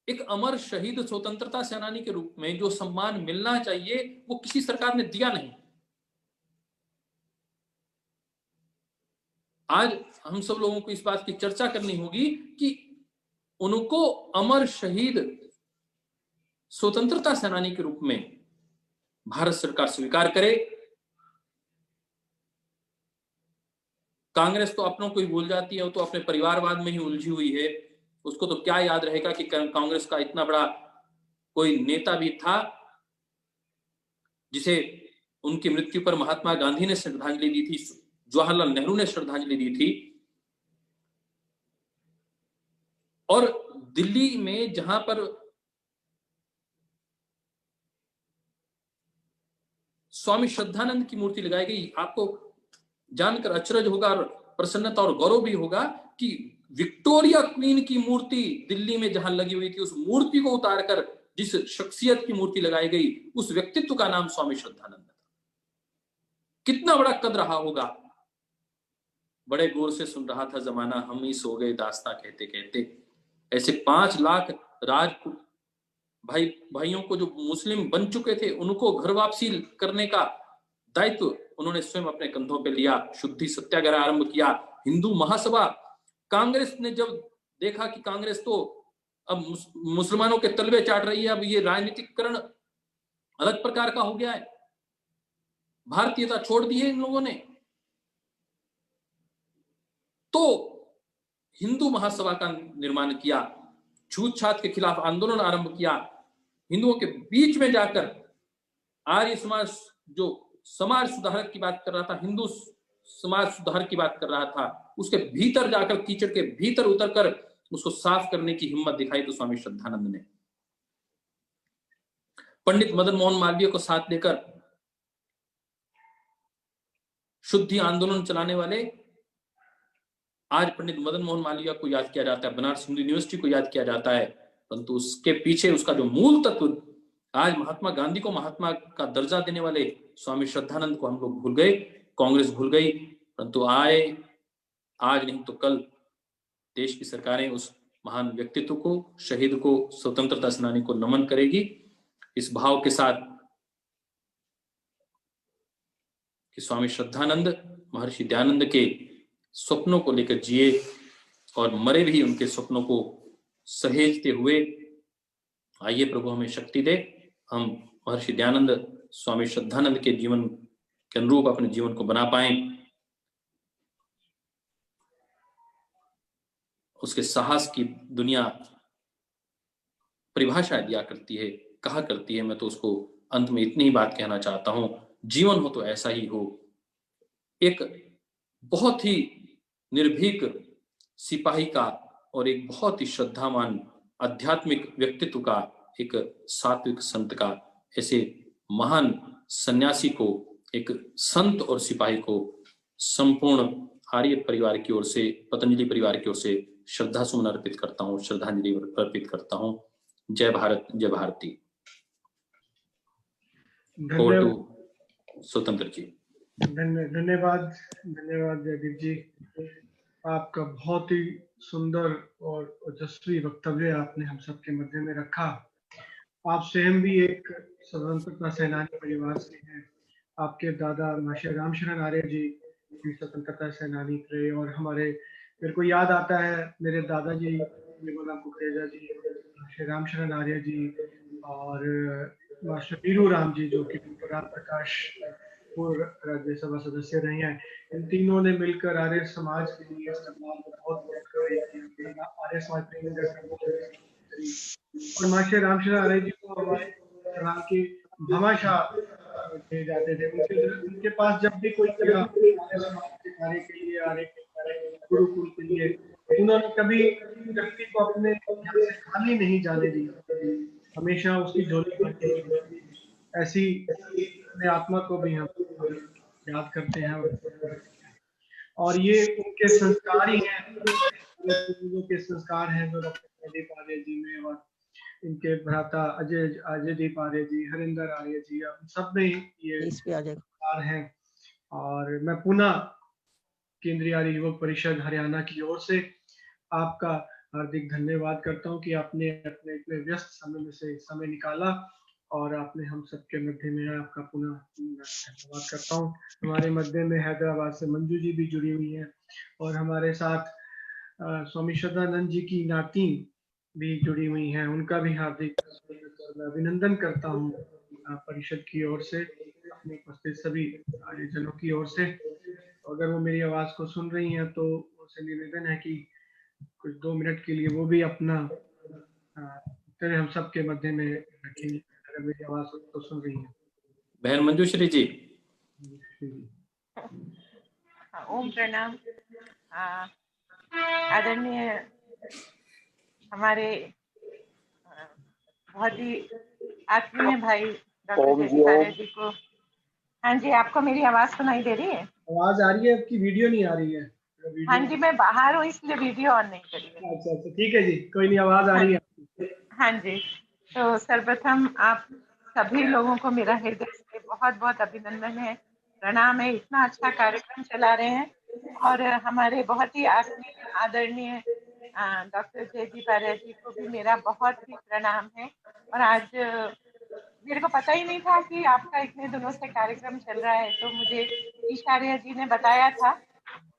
एक अमर शहीद स्वतंत्रता सेनानी के रूप में जो सम्मान मिलना चाहिए वो किसी सरकार ने दिया नहीं। आज हम सब लोगों को इस बात की चर्चा करनी होगी कि उनको अमर शहीद स्वतंत्रता सेनानी के रूप में भारत सरकार स्वीकार करे। कांग्रेस तो अपनों को ही भूल जाती है, वो तो अपने परिवारवाद में ही उलझी हुई है। उसको तो क्या याद रहेगा कि कांग्रेस का इतना बड़ा कोई नेता भी था जिसे उनकी मृत्यु पर महात्मा गांधी ने श्रद्धांजलि दी थी, जवाहरलाल नेहरू ने श्रद्धांजलि दी थी। और दिल्ली में जहां पर स्वामी श्रद्धानंद की मूर्ति लगाई गई, आपको जानकर अचरज होगा और प्रसन्नता और गौरव भी होगा कि विक्टोरिया क्वीन की मूर्ति दिल्ली में जहां लगी हुई थी, उस मूर्ति को उतारकर जिस शख्सियत की मूर्ति लगाई गई, उस व्यक्तित्व का नाम स्वामी श्रद्धानंद था। कितना बड़ा कद रहा होगा। बड़े गौर से सुन रहा था जमाना, हम ही सो गए दास्तां कहते कहते। ऐसे 5 लाख राजपूत भाइयों को जो मुस्लिम बन चुके थे, उनको घर वापसी करने का दायित्व उन्होंने स्वयं अपने कंधों पे लिया। शुद्धि सत्याग्रह आरंभ किया। हिंदू महासभा, कांग्रेस ने जब देखा कि कांग्रेस तो अब मुसलमानों के तलवे चाट रही है, अब ये राजनीतिकरण अलग प्रकार का हो गया है, भारतीयता छोड़ दी है इन लोगों ने। तो हिंदू महासभा का निर्माण किया, छूत छात के खिलाफ आंदोलन आरंभ किया, हिंदुओं के बीच में जाकर आर्य समाज जो समाज सुधार की बात कर रहा था, हिंदू समाज सुधार की बात कर रहा था, उसके भीतर जाकर, कीचड़ के भीतर उतरकर उसको साफ करने की हिम्मत दिखाई तो स्वामी श्रद्धानंद ने। पंडित मदन मोहन मालवीय को साथ लेकर शुद्धि आंदोलन चलाने वाले, आज पंडित मदन मोहन मालवीय को याद किया जाता है, बनारस हिंदू यूनिवर्सिटी को याद किया जाता है, परंतु उसके पीछे उसका जो मूल तत्व, आज महात्मा गांधी को महात्मा का दर्जा देने वाले स्वामी श्रद्धानंद को हम लोग भूल गए, कांग्रेस भूल गई। परंतु आज नहीं तो कल देश की सरकारें उस महान व्यक्तित्व को, शहीद को, स्वतंत्रता सेनानी को नमन करेगी, इस भाव के साथ कि स्वामी श्रद्धानंद महर्षि दयानंद के स्वप्नों को लेकर जिए और मरे भी उनके स्वप्नों को सहेजते हुए। आइए प्रभु हमें शक्ति दे, हम महर्षि दयानंद स्वामी श्रद्धानंद के जीवन के अनुरूप अपने जीवन को बना पाएं। उसके साहस की दुनिया परिभाषा दिया करती है, कहा करती है। मैं तो उसको अंत में इतनी ही बात कहना चाहता हूं, जीवन हो तो ऐसा ही हो। एक बहुत ही निर्भीक सिपाही का और एक बहुत ही श्रद्धावान आध्यात्मिक व्यक्तित्व का, एक सात्विक संत का, ऐसे महान सन्यासी को, एक संत और सिपाही को संपूर्ण आर्य परिवार की ओर से, पतंजलि परिवार की ओर से श्रद्धा सुमन अर्पित करता हूँ, श्रद्धांजलि अर्पित करता हूँ। जय भारत, जय भारती। स्वतंत्र जी। धन्यवाद जयदीप जी, आपका बहुत ही सुंदर और ओजस्वी वक्तव्य आपने हम सबके मध्य में रखा। आप स्वयं भी एक स्वतंत्रता सेनानी परिवार से हैं। आपके दादा महर्षि रामशरण आर्य जी भी स्वतंत्रता सेनानी थे, और मेरे को याद आता है मेरे दादाजी निर्मला कुकरेजा जी, महर्षि रामशरण आर्य जी और मास्टर वीरू राम जी, जो कि राम प्रकाश पूर्व राज्यसभा सदस्य रहे हैं। इन तीनों ने मिलकर आर्य समाज के लिए बहुत आर्य समाज और महर्षि रामशरण आर्य जी को हमारे के भामाशाह कहे जाते थे। उनके पास जब भी कोई कार्य के लिए आर्य गुरुकुल के लिए, उन्होंने कभी व्यक्ति को अपने यहाँ से खाली नहीं जाने दी, हमेशा उसकी झोली भरती। ऐसी अपने आत्मा को भी हम याद करते हैं, और ये उनके संस्कार ही हैं, के संस्कार हैं जो डॉक्टर प्रदीप आर्य जी में और इनके भ्राता अजय दीप आर्य जी, हरिंदर आर्य जी, सब में ये संस्कार हैं। और मैं पुनः केंद्रीय आर्य युवक परिषद हरियाणा की ओर से आपका हार्दिक धन्यवाद करता हूं कि आपने अपने इतने व्यस्त समय में से समय निकाला और आपने हम सबके मध्य में, आपका पुनः धन्यवाद करता हूं। हमारे मध्य में हैदराबाद से मंजू जी भी जुड़ी हुई हैं, और हमारे साथ स्वामी श्रद्धानंद जी की नाती भी जुड़ी हुई हैं। उनका भी हार्दिक अभिनंदन करता हूं परिषद की ओर से, अपने उपस्थित सभी आर्यजनों की ओर से। अगर वो मेरी आवाज को सुन रही हैं तो उनसे निवेदन है कि कुछ 2 मिनट के लिए वो भी अपना उत्तर हम सबके मध्य में रखें, अगर मेरी आवाज को सुन रही है। बहन मंजूश्री जी। ओम प्रणाम। आदरणीय हमारे बहुत ही आत्मीय भाई डॉक्टर जयदीप आर्य जी को। हाँ जी, आपको मेरी आवाज सुनाई दे रही है? आवाज आ रही है, आपकी वीडियो नहीं आ रही है। हाँ जी, मैं बाहर हूँ इसलिए वीडियो ऑन नहीं करी है। अच्छा, ठीक है जी, कोई नहीं, आवाज आ रही है। हाँ जी, तो सर्वप्रथम आप सभी लोगों को मेरा हृदय से बहुत बहुत अभिनंदन है, प्रणाम है। इतना अच्छा कार्यक्रम चला रहे हैं, और हमारे बहुत ही आदरणीय डॉक्टर जयदीप आर्य जी को भी मेरा बहुत ही प्रणाम है। और आज मेरे को पता ही नहीं था कि आपका इतने दिनों से कार्यक्रम चल रहा है, तो मुझे ईश आर्य जी ने बताया था।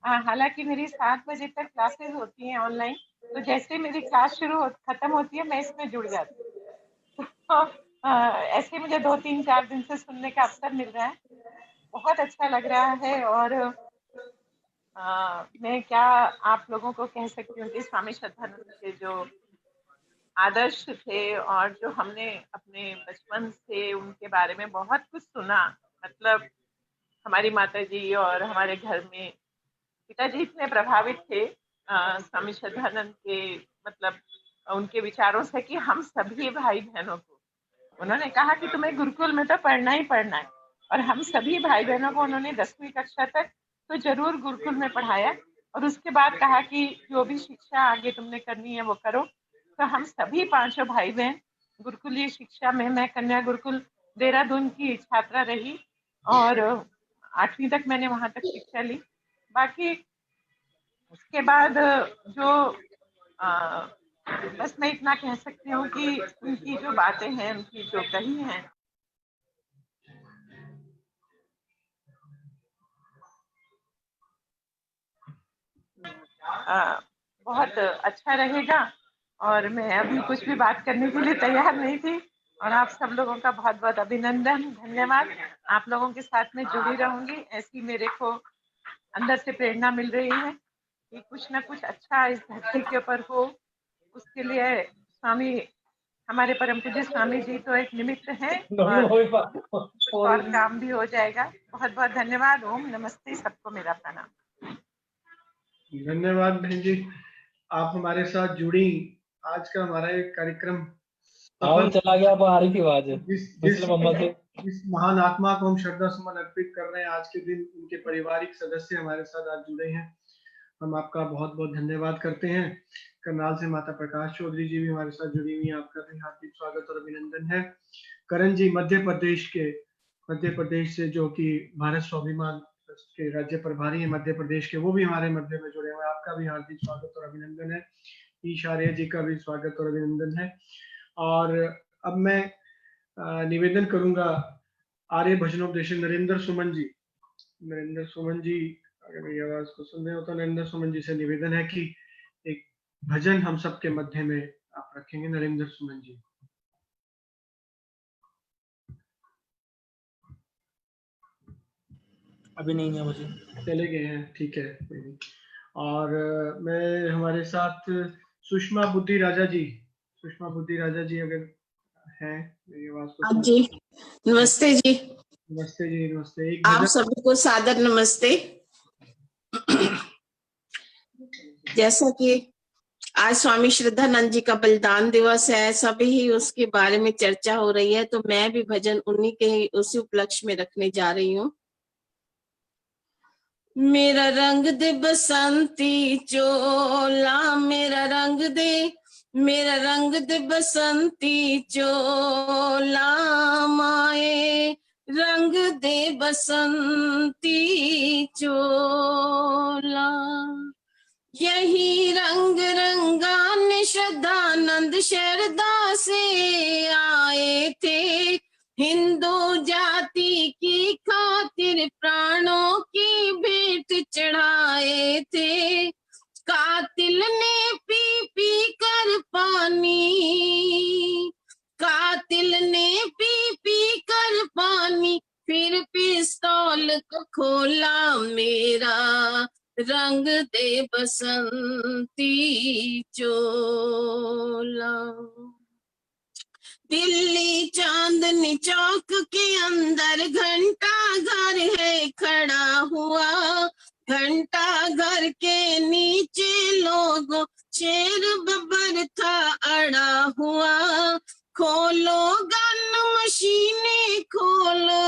हालांकि मेरी 7 बजे तक क्लासेस होती हैं ऑनलाइन, तो जैसे मेरी क्लास खत्म होती है मैं इसमें जुड़ जाती हूँ। तो ऐसे मुझे 2-3-4 दिन से सुनने का अवसर मिल रहा है। बहुत अच्छा लग रहा है। और मैं क्या आप लोगों को कह सकती हूँ कि स्वामी श्रद्धानंद के जो आदर्श थे और जो हमने अपने बचपन से उनके बारे में बहुत कुछ सुना, मतलब हमारी माता जी और हमारे घर में पिताजी इतने प्रभावित थे स्वामी श्रद्धानंद के, मतलब उनके विचारों से, कि हम सभी भाई बहनों को, उन्होंने कहा कि तुम्हें गुरुकुल में तो पढ़ना ही पढ़ना है, और हम सभी भाई बहनों को उन्होंने 10वीं कक्षा तक तो जरूर गुरुकुल में पढ़ाया। और उसके बाद कहा कि जो भी शिक्षा आगे तुमने करनी है वो करो। तो हम सभी 5 भाई बहन गुरुकुलीय शिक्षा में, मैं कन्या गुरुकुल देहरादून की छात्रा रही और 8वीं तक मैंने वहां तक शिक्षा ली। बाकी उसके बाद जो बस मैं इतना कह सकती हूँ कि उनकी जो बातें हैं, उनकी जो कही हैं, बहुत अच्छा रहेगा। और मैं अभी कुछ भी बात करने के लिए तैयार नहीं थी। और आप सब लोगों का बहुत बहुत अभिनंदन, धन्यवाद। आप लोगों के साथ में जुड़ी रहूंगी, ऐसी मेरे को अंदर से प्रेरणा मिल रही है कि कुछ ना कुछ अच्छा इस धरती के ऊपर हो। उसके लिए स्वामी, हमारे परम पूज्य स्वामी जी तो एक निमित्त है, और कुछ और काम भी हो जाएगा। बहुत बहुत धन्यवाद। ओम नमस्ते, सबको मेरा प्रणाम। धन्यवाद बहन जी, आप हमारे साथ जुड़ी। आज का हमारा एक कार्यक्रम सफल चला गया, अब आ रही थी आवाज जिस जिस महान आत्मा को हम श्रद्धा सुमन अर्पित कर रहे हैं आज के दिन, उनके पारिवारिक सदस्य हमारे साथ आज जुड़े हैं। हम आपका बहुत बहुत धन्यवाद करते हैं। करनाल से माता प्रकाश चौधरी जी भी हमारे साथ जुड़ी हुई हैं, आपका भी हार्दिक स्वागत और अभिनंदन है। करण जी मध्य प्रदेश से, जो कि भारत स्वाभिमान के राज्य प्रभारी हैं मध्य प्रदेश के, वो भी हमारे मध्य में जुड़े हुए हैं। आपका भी हार्दिक स्वागत और अभिनंदन है। ईश आर्य जी का भी स्वागत और अभिनंदन है। और अब मैं निवेदन करूंगा आर्य भजनोपदेशक नरेंद्र सुमन जी। अगर मेरी आवाज को सुन रहे हो तो नरेंद्र सुमन जी से निवेदन है कि एक भजन हम सबके मध्य में आप रखेंगे। नरेंद्र सुमन जी। अभी नहीं है, मुझे चले गए हैं, ठीक है। और मैं हमारे साथ सुषमा बुद्धि राजा जी अगर हैं, मेरी आवाज को सुन। जी नमस्ते जी। नमस्ते जी, नमस्ते। एक आप सभी को सादर नमस्ते। जैसा कि आज स्वामी श्रद्धानंद जी का बलिदान दिवस है, सभी ही उसके बारे में चर्चा हो रही है, तो मैं भी भजन उन्हीं के ही उसी उपलक्ष्य में रखने जा रही हूँ। मेरा रंग दे बसंती चोला, मेरा रंग दे बसंती चोला, माए रंग दे बसंती चोला। यही रंग रंगान श्रद्धानंद शरदा से आए थे, हिंदू जाति की खातिर प्राणों की भेंट चढ़ाए थे। कातिल ने पी पी कर पानी, फिर पिस्तौल को खोला, मेरा रंग दे बसंती चोला। दिल्ली चांदनी चौक के अंदर घंटा घर है खड़ा हुआ, घंटा घर के नीचे लोगों शेर बब्बर था अड़ा हुआ। खोलो गन मशीनें खोलो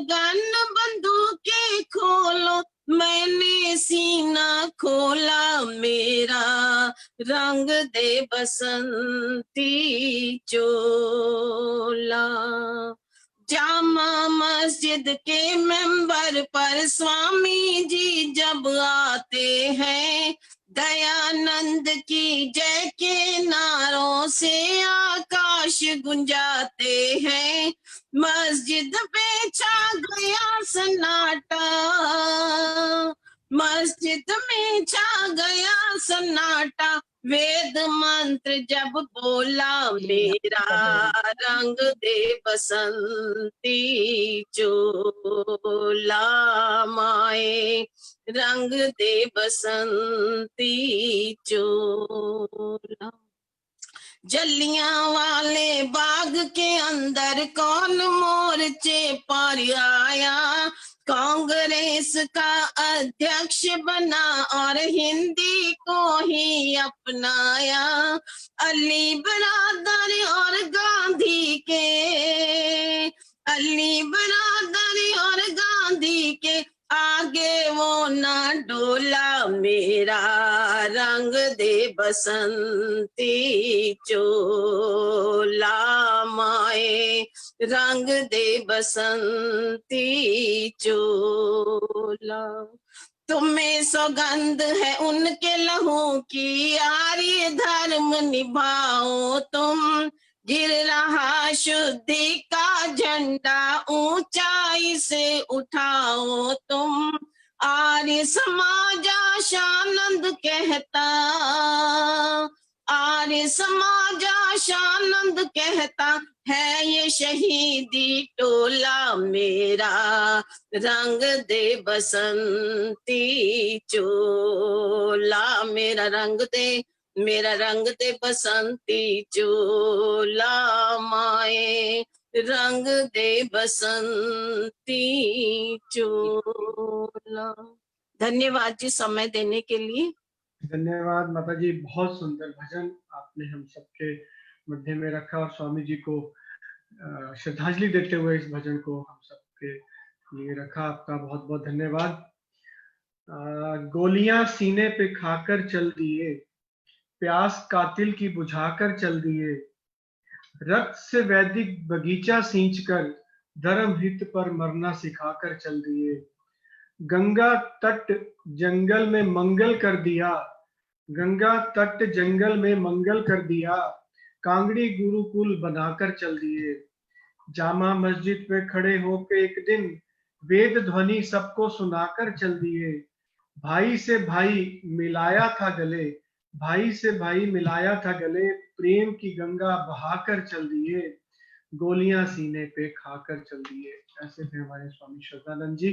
गन बंदूकें खोलो, मैंने सीना खोला, मेरा रंग दे बसंती चोला। जामा मस्जिद के मेंबर पर स्वामी जी जब आते हैं, दयानंद की जय के नारों से आकाश गुंजाते हैं। मस्जिद पे छा गया सन्नाटा, मस्जिद में छा गया सन्नाटा, वेद मंत्र जब बोला मेरा रंग दे बसंती चोला माए रंग दे बसंती चोला। जलियां वाले बाग के अंदर कौन मोर्चे पर आया, कांग्रेस का अध्यक्ष बना और हिंदी को ही अपनाया। अली बरादर और गांधी के, अली बरादर और गांधी के आगे वो ना डोला, मेरा रंग दे बसंती चोला माए रंग दे बसंती चोला। तुम्हें सौगंध है उनके लहू की, आर्य धर्म निभाओ तुम। गिर रहा शुद्धि का झंडा, ऊंचाई से उठाओ तुम। आर्य समाज आशानंद कहता, आर्य समाज आशानंद कहता है ये शहीदी टोला, मेरा रंग दे बसंती चोला, मेरा रंग दे बसंती चोला माए रंग दे बसंती चोला। धन्यवाद जी समय देने के लिए। धन्यवाद माता जी, बहुत सुंदर भजन आपने हम सबके मध्य में रखा और स्वामी जी को श्रद्धांजलि देते हुए इस भजन को हम सबके लिए रखा। आपका बहुत बहुत धन्यवाद। गोलियां सीने पे खाकर चल दिए, प्यास कातिल की बुझाकर चल दिए, रक्त से वैदिक बगीचा सींचकर धर्म हित पर मरना सिखाकर चल दिए। गंगा तट जंगल में मंगल कर दिया, गंगा तट जंगल में मंगल कर दिया, कांगड़ी गुरुकुल बनाकर चल दिए। जामा मस्जिद पे खड़े होके एक दिन वेद ध्वनि सबको सुनाकर चल दिए। भाई से भाई मिलाया था गले, भाई से भाई मिलाया था गले, प्रेम की गंगा बहाकर चल दिए, गोलियां सीने पे खाकर चल दिए। ऐसे थे हमारे स्वामी श्रद्धानंद जी।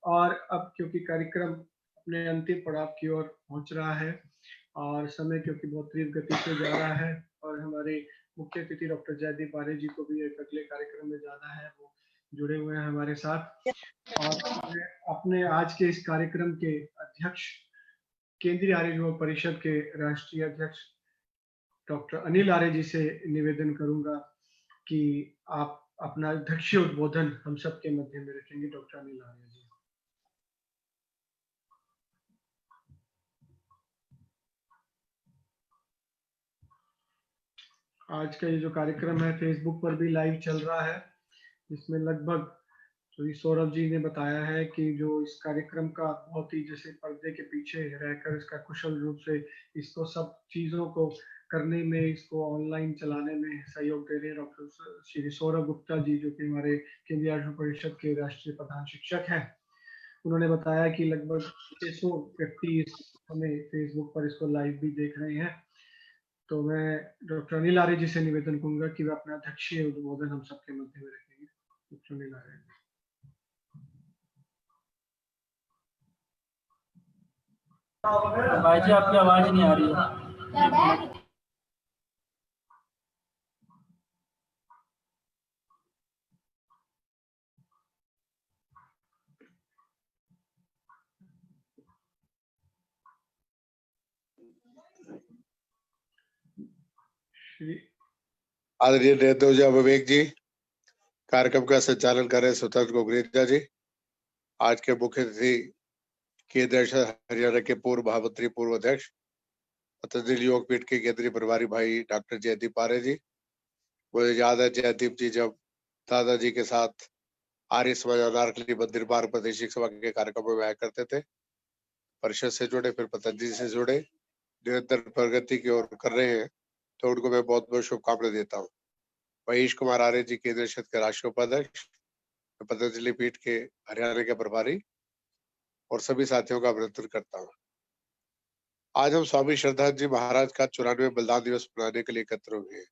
और अब क्योंकि कार्यक्रम अपने अंतिम पड़ाव की ओर पहुंच रहा है और समय क्योंकि बहुत तीव्र गति से जा रहा है और हमारे मुख्य अतिथि डॉक्टर जयदीप आर्य जी को भी एक अगले कार्यक्रम में जाना है, वो जुड़े हुए हैं हमारे साथ। और अपने आज के इस कार्यक्रम के अध्यक्ष, केंद्रीय आर्य युवक परिषद के राष्ट्रीय अध्यक्ष डॉक्टर अनिल आर्य जी से निवेदन करूंगा कि आप अपना अध्यक्षीय उद्बोधन हम सबके मध्य में रखेंगे। डॉक्टर अनिल आर्य जी। आज का ये जो कार्यक्रम है फेसबुक पर भी लाइव चल रहा है, इसमें लगभग तो सौरभ जी ने बताया है कि जो इस कार्यक्रम का बहुत ही जैसे पर्दे के पीछे रहकर इसका कुशल रूप से इसको सब चीजों को करने में, इसको ऑनलाइन चलाने में सहयोग दे रहे हैं डॉक्टर श्री सौरभ गुप्ता जी, जो कि हमारे केंद्रीय आर्य परिषद के राष्ट्रीय प्रधान शिक्षक हैं। उन्होंने बताया कि लगभग 600 व्यक्ति हमें फेसबुक पर इसको लाइव भी देख रहे हैं। तो मैं डॉक्टर अनिल आर्य जी से निवेदन करूंगा कि वे अपना अध्यक्षीय उद्बोधन हम सबके मध्य में रखेंगे। डॉक्टर अनिल आर्य जी। भाई जी आपकी आवाज नहीं आ रही है। आदरणीय नेतृत्व विवेक जी, कार्यक्रम का संचालन कर रहे स्वतंत्र गोगरेजा जी, आज के मुख्य अतिथि केंद्रीय हरियाणा के पूर्व महामंत्री पूर्व अध्यक्ष पतंजलि योग पीठ के केंद्रीय प्रभारी भाई डॉक्टर जयदीप आर्य जी। मुझे याद है जयदीप जी जब दादाजी के साथ आर्य समाज अनारकली मंदिर मार्ग प्रादेशिक सभा के कार्यक्रम में आया करते थे, परिषद से जुड़े, फिर पतंजलि से जुड़े, निरंतर प्रगति की ओर कर रहे हैं, तो उनको मैं बहुत बहुत शुभकामनाएं देता हूँ। महेश कुमार आर्य जी केंद्रीय परिषद के राष्ट्रीय उपाध्यक्ष, पतंजलि पीठ के हरियाणा के प्रभारी और सभी साथियों का अभिनंदन करता हूँ। आज हम स्वामी श्रद्धानंद जी महाराज का 94 बलिदान दिवस मनाने के लिए एकत्र हुए हैं।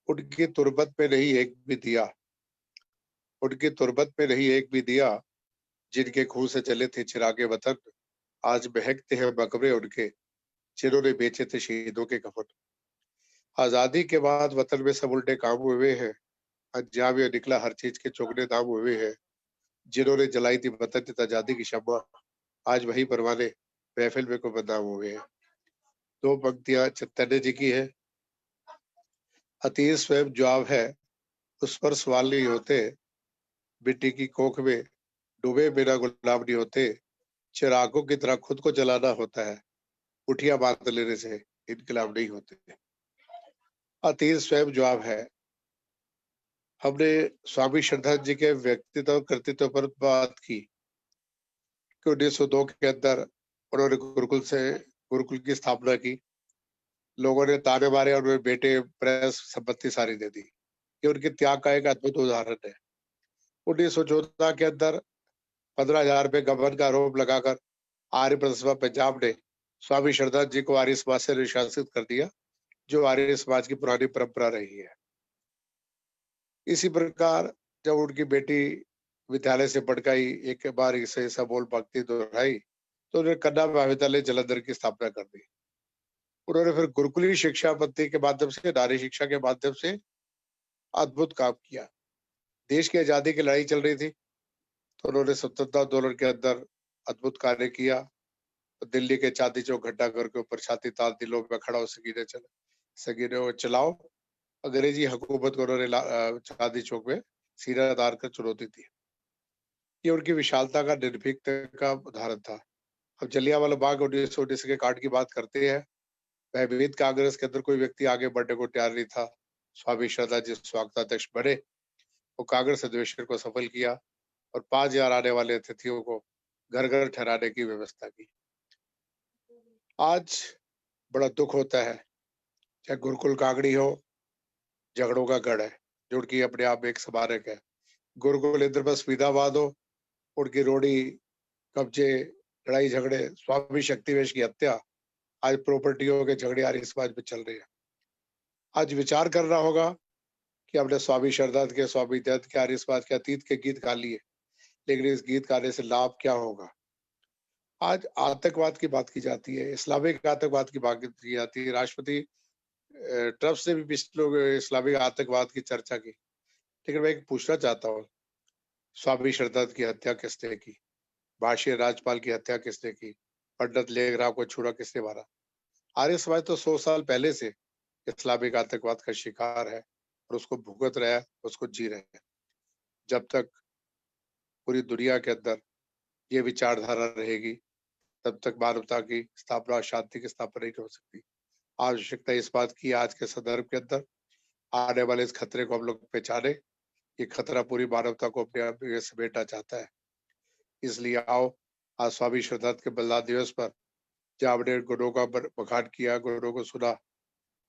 उनकी तुरबत में नहीं एक भी दिया, उनकी तुरबत में नहीं एक भी दिया, जिनके खून से चले थे चिरागे वतन, आज महकते हैं मकबरे उनके, जिन्होंने बेचे थे शहीदों के कफन। आजादी के बाद वतन में सब उल्टे काम हुए हैं, अंजाम ये निकला हर चीज के चौगने दाम हुए हैं, जिन्होंने जलाई थी वतन की आजादी की शम्मा, आज वही परवाने महफिल में को बदनाम हुए हैं। दो पंक्तियां चैतन्य जी की है। अतीत स्वयं जवाब है, उस पर सवाल नहीं होते, मिट्टी की कोख में डूबे बिना गुलाब नहीं होते, चिरागों की तरह खुद को जलाना होता है, उठिया बांध लेने से इनकलाब नहीं होते। अतीत स्वयं जवाब है। हमने स्वामी श्रद्धानंद जी के व्यक्तित्व कर्तृत्व पर बात की कि 1902 के अंदर उन्होंने गुरुकुल की स्थापना की। लोगों ने ताने मारे और उन्हें बेटे प्रेस संपत्ति सारी दे दी। ये उनके त्याग का एक अद्भुत उदाहरण है। 1914 के अंदर 15,000 रुपए गबन का आरोप लगाकर आर्य प्रदेश पंजाब ने स्वामी श्रद्धानंद जी को आर्य समाज से निष्कासित कर दिया, जो आर्य समाज की पुरानी परंपरा रही है। इसी प्रकार जब उनकी बेटी विद्यालय से पढ़ गई, एक बार इसे ऐसा बोल भक्ति दोहराई, तो उन्होंने कन्या महाविद्यालय जलंधर की स्थापना कर दी। उन्होंने फिर गुरुकुली शिक्षा पद्धति के माध्यम से, नारी शिक्षा के माध्यम से अद्भुत काम किया। देश की आजादी की लड़ाई चल रही थी, तो उन्होंने स्वतंत्रता आंदोलन के अंदर अद्भुत कार्य किया। दिल्ली के चांदी चौक घंटा घर के ऊपर छाती ताल दिलों में खड़ा हो सगीने चलाओ, अंग्रेजी हुकूमत को उन्होंने चांदी चौक में सीना तार कर चुनौती दी। ये उनकी विशालता का, निर्भीकता का उदाहरण था। अब जलियांवाला बाग 1919 के कांड की बात करते हैं। भयभीत कांग्रेस के अंदर कोई व्यक्ति आगे बढ़ने को तैयार नहीं था। स्वामी श्रद्धानंद जी स्वागताध्यक्ष बने, वो कांग्रेस अधिवेशन को सफल किया और 5,000 आने वाले अतिथियों को घर घर ठहराने की व्यवस्था की। आज बड़ा दुख होता है, चाहे गुरुकुल कागड़ी हो, झगड़ों का गढ़ है, जो उनकी अपने आप में एक स्मारक है। गुरुकुल इंद्रप्रस्थ फरीदाबाद हो, उनकी रोड़ी, कब्जे, लड़ाई झगड़े, स्वामी शक्तिवेश की हत्या, आज प्रॉपर्टियों के झगड़े आर्य समाज में चल रहे हैं। आज विचार करना होगा कि हमने स्वामी श्रद्धानंद के, स्वामी दयानंद के, आर्य समाज के अतीत के गीत गा लिए, लेकिन इस गीत गाने से लाभ क्या होगा? आज आतंकवाद की बात की जाती है, इस्लामिक आतंकवाद की बात की जाती है। राष्ट्रपति ट्रम्प से भी पिछले लोग इस्लामिक आतंकवाद की चर्चा की, लेकिन मैं एक पूछना चाहता हूँ, स्वामी श्रद्धानंद की हत्या किसने की? भाषीय राज्यपाल की हत्या किसने की? पंडित लेखराव को छुरा किसने मारा? आर्य समाज तो 100 साल पहले से इस्लामिक आतंकवाद का शिकार है और उसको भुगत रहा है, उसको जी रहे हैं। जब तक पूरी दुनिया के अंदर ये विचारधारा रहेगी, तब तक मानवता की स्थापना, शांति की स्थापना नहीं हो सकती। आवश्यकता इस बात की, आज के संदर्भ के अंदर आने वाले इस खतरे को हम लोग पहचाने। ये खतरा पूरी मानवता को अपने आप में समेटना चाहता है। इसलिए आओ, आज स्वामी श्रद्धानंद के बलिदान दिवस पर जहाँ हमने गुणों का बखान किया, गुणों को सुना,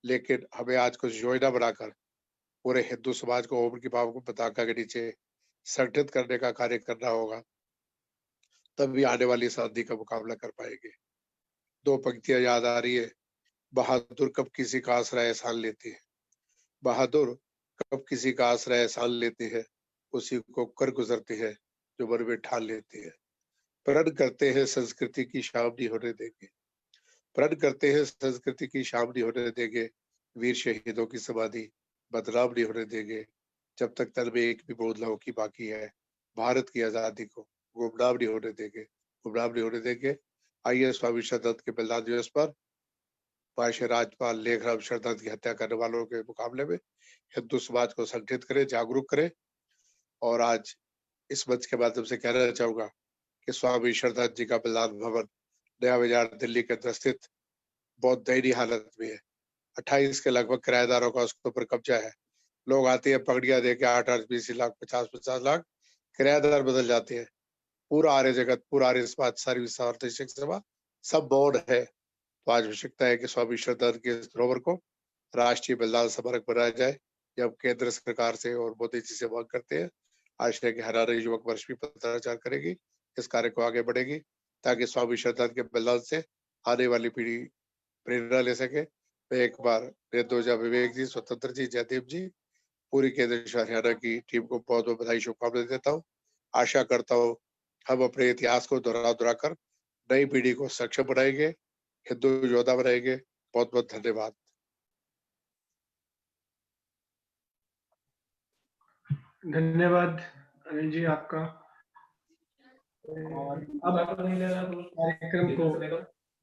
लेकिन हमें आज कुछ योजना बनाकर पूरे हिंदू समाज को ओम की भाव को पताका के नीचे संगठित करने का कार्य करना होगा, तभी आने वाली शादी का मुकाबला कर पाएंगे। दो पंक्तियां याद आ रही है, बहादुर कब किसी का आसरा एहसान लेते हैं, बहादुर कब किसी का आसरा एहसान लेते हैं, उसी को कर गुजरते हैं जो मन में ठान लेते हैं। प्रण करते हैं संस्कृति की शाम नहीं होने देंगे, प्रण करते हैं संस्कृति की शाम नहीं होने देंगे, वीर शहीदों की समाधि बदनाम नहीं होने देंगे। जब तक तन में एक भी बूंद लहू की बाकी है, भारत की आजादी को गुमनाम नहीं होने देंगे, गुमनाम नहीं होने देंगे। आइए स्वामी श्रद्धानंद के बलिदान दिवस पर भाषीय राज्यपाल लेखराव श्रद्धानंद की हत्या करने वालों के मुकाबले में हिंदू समाज को संगठित करें, जागरूक करें। और आज इस मंच के माध्यम से कहना चाहूंगा कि स्वामी श्रद्धानंद जी का बलिदान भवन नया बाजार दिल्ली के अंदर स्थित बहुत दयनीय हालत में है। 28 के लगभग किराएदारों का उसके ऊपर कब्जा है। लोग आते हैं पगड़ियां देके 8-8, 20 लाख, 50-50 लाख किराएदार बदल जाते हैं। पूरा आर्य जगत, पूरा आर्य समाज, सारी सार्वजनिक सेवा सब मौन है। तो आज आवश्यकता है कि स्वामी श्रद्धानंद के धरोहर को राष्ट्रीय बलिदान स्मारक बनाया जाए। जब केंद्र सरकार से और मोदी जी से मांग करते हैं, आशा है कि हरियाणा युवक वर्ष भी पत्राचार करेगी, इस कार्य को आगे बढ़ेगी। ताकि स्वामी श्रद्धानंद के बलिदान से आने वाली पीढ़ी प्रेरणा ले सके। मैं एक बार नेतोजा विवेक जी, स्वतंत्र जी, जयदीप जी, पूरी केंद्र हरियाणा की टीम को बहुत बहुत बधाई, शुभकामनाएं देता हूँ। आशा करता हूँ हम अपने इतिहास को दोहरा कर नई पीढ़ी को सक्षम बनाएंगे, हिंदू योद्धा बनाएंगे। बहुत बहुत धन्यवाद। धन्यवाद अनिल जी आपका। और अब कार्यक्रम को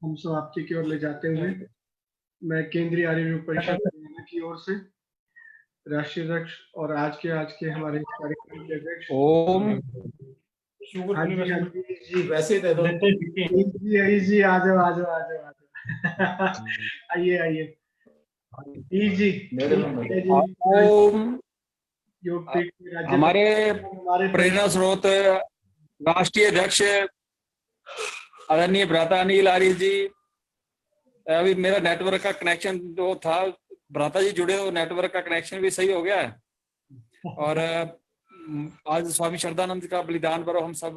हम समाप्ति की ओर ले जाते हुए मैं केंद्रीय आर्य योग परिषद हरियाणा की ओर से राष्ट्रीय अध्यक्ष और आज के हमारे इस कार्यक्रम के अध्यक्ष ओम हाँ जी वैसे दे दो जी आ जाओ आइए जी ओम योगपीठ के राज्य हमारे प्रेरणा स्रोत राष्ट्रीय अध्यक्ष आदरणीय भ्राता अनिल आर्य जी। अभी मेरा नेटवर्क का कनेक्शन जो था, भ्राता जी जुड़े हो, नेटवर्क का कनेक्शन भी सही हो गया है। और आज स्वामी श्रद्धानंद का बलिदान पर्व हम सब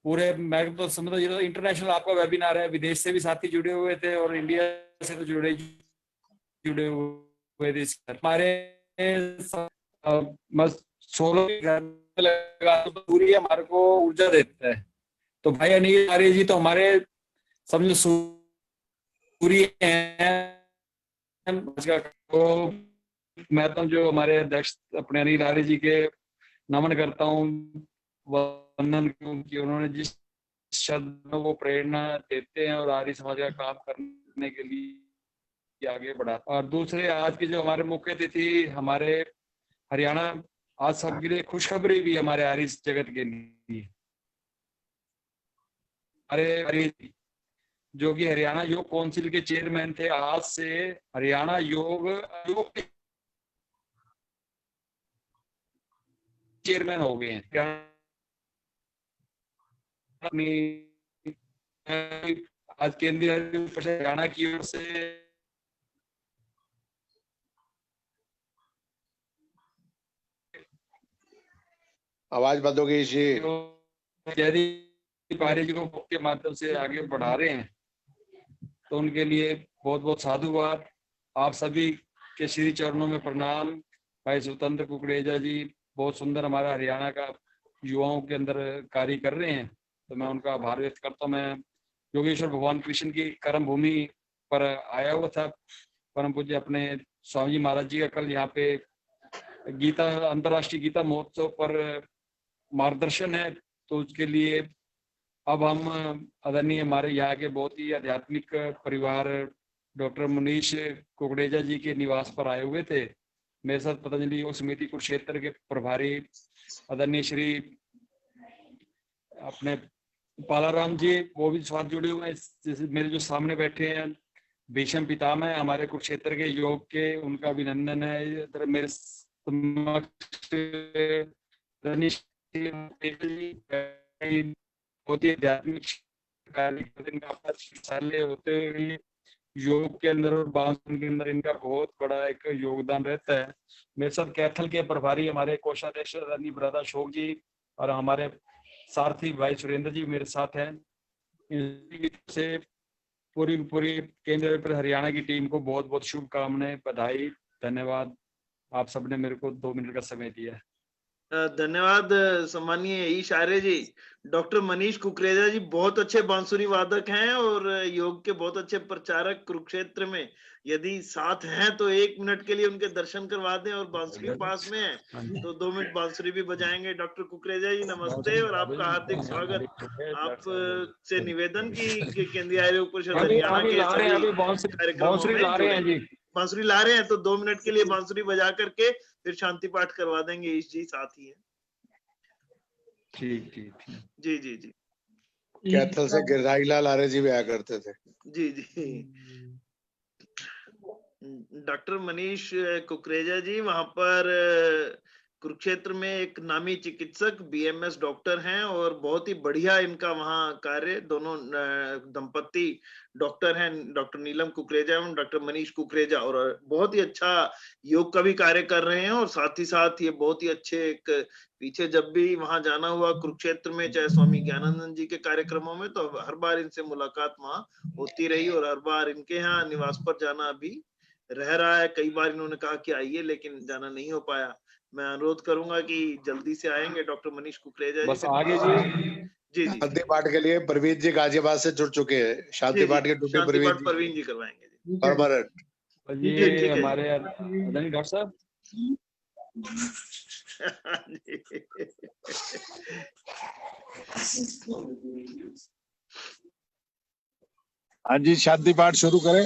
पूरे, मैं तो समझता हूँ इंटरनेशनल आपका वेबिनार है, विदेश से भी साथी जुड़े हुए थे और इंडिया से तो जुड़े हुए थे। हमारे 16 लगा तो पूरी हमारे को ऊर्जा देता है। तो भाई अनिल आर्य जी तो हमारे समझो सूर्य हैं। तो मैं तो जो हमारे अध्यक्ष अपने अनिल आर्य जी के नमन करता हूँ, वंदन की उन्होंने जिस शब्द में वो प्रेरणा देते हैं और आर्य समाज का काम करने के लिए आगे बढ़ा। और दूसरे आज के जो हमारे मुख्य अतिथि हमारे हरियाणा, आज सबके लिए खुशखबरी भी हमारे आर्य जगत के लिए, अरे जो कि हरियाणा योग काउंसिल के चेयरमैन थे, आज से हरियाणा योग चेयरमैन हो गए हैं। आज केंद्रीय हरियाणा की ओर से आवाज बंद हो गई जी। जयदीप आर्य जी को के माध्यम से आगे बढ़ा रहे हैं, तो उनके लिए बहुत बहुत साधुवाद। आप सभी के श्री चरणों में प्रणाम। भाई स्वतंत्र कुकरेजा जी बहुत सुंदर हमारा हरियाणा का युवाओं के अंदर कार्य कर रहे हैं, तो मैं उनका आभार व्यक्त करता हूँ। मैं योगेश्वर भगवान कृष्ण की कर्म भूमि पर आया हुआ था। परम पूज्य अपने स्वामी जी महाराज जी का कल यहाँ पे गीता, अंतर्राष्ट्रीय गीता महोत्सव पर मार्गदर्शन है, तो उसके लिए अब हम आदरणीय हमारे यहाँ के बहुत ही आध्यात्मिक परिवार डॉक्टर मनीष कुकरेजा जी के निवास पर आए हुए थे। मेरे साथ पतंजलि योग समिति कुरुक्षेत्र के प्रभारी आदरणीय श्री अपने पालाराम जी, वो भी साथ जुड़े हुए हैं। जैसे मेरे जो सामने बैठे हैं भीष्म पितामह हमारे कुरुक्षेत्र के योग के, उनका अभिनंदन है। मेरे बहुत ही आध्यात्मिक कार्य होते हुए योग के अंदर और बांसुरी के अंदर इनका बहुत बड़ा एक योगदान रहता है। मेरे साथ कैथल के प्रभारी हमारे कोषाध्यक्ष भ्राता अशोक जी और हमारे सारथी भाई सुरेंद्र जी मेरे साथ हैं। से पूरी केंद्र पर हरियाणा की टीम को बहुत बहुत शुभकामनाएं, बधाई, धन्यवाद। आप सबने मेरे को 2 मिनट का समय दिया। धन्यवाद सम्मानीय ईश आर्य जी। डॉक्टर मनीष कुकरेजा जी बहुत अच्छे बांसुरी वादक हैं और योग के बहुत अच्छे प्रचारक कुरुक्षेत्र में। यदि साथ हैं तो 1 मिनट के लिए उनके दर्शन करवा दें, और बांसुरी पास में है तो 2 मिनट बांसुरी भी बजाएंगे। डॉक्टर कुकरेजा जी नमस्ते और आपका हार्दिक स्वागत। आप से निवेदन की केंद्रीय आर्य योग परिषद हरियाणा के सभी कार्यक्रमों में बांसुरी ला रहे हैं, तो 2 मिनट के लिए बांसुरी बजा करके फिर शांति पाठ करवा देंगे। ईश जी साथ ही हैं। ठीक जी जी जी। कैथल से गिरिराज लाल आर्य जी भी आया करते थे। जी जी। डॉक्टर मनीष कुकरेजा जी वहां पर कुरुक्षेत्र में एक नामी चिकित्सक बीएमएस डॉक्टर हैं और बहुत ही बढ़िया इनका वहाँ कार्य। दोनों दंपति डॉक्टर हैं, डॉक्टर नीलम कुकरेजा एवं डॉक्टर मनीष कुकरेजा, और बहुत ही अच्छा योग का भी कार्य कर रहे हैं। और साथ ही साथ ये बहुत ही अच्छे एक पीछे जब भी वहां जाना हुआ कुरुक्षेत्र में, चाहे स्वामी ज्ञानानंद जी के कार्यक्रमों में, तो हर बार इनसे मुलाकात वहां होती रही और हर बार इनके यहाँ निवास पर जाना अभी रह रहा है। कई बार इन्होंने कहा कि आइए, लेकिन जाना नहीं हो पाया। मैं अनुरोध करूंगा कि जल्दी से आएंगे डॉक्टर मनीष कुकरेजा जी। बस आगे जी जी शांति पाठ के लिए परवीन जी गाजियाबाद से जुड़ चुके हैं। शांति पाठ के ड्यूटी परवीन जी करवाएंगे जी। परमानेंट। ये हमारे आदरणीय डॉक्टर साहब। हाँ जी, शांति पाठ शुरू करें।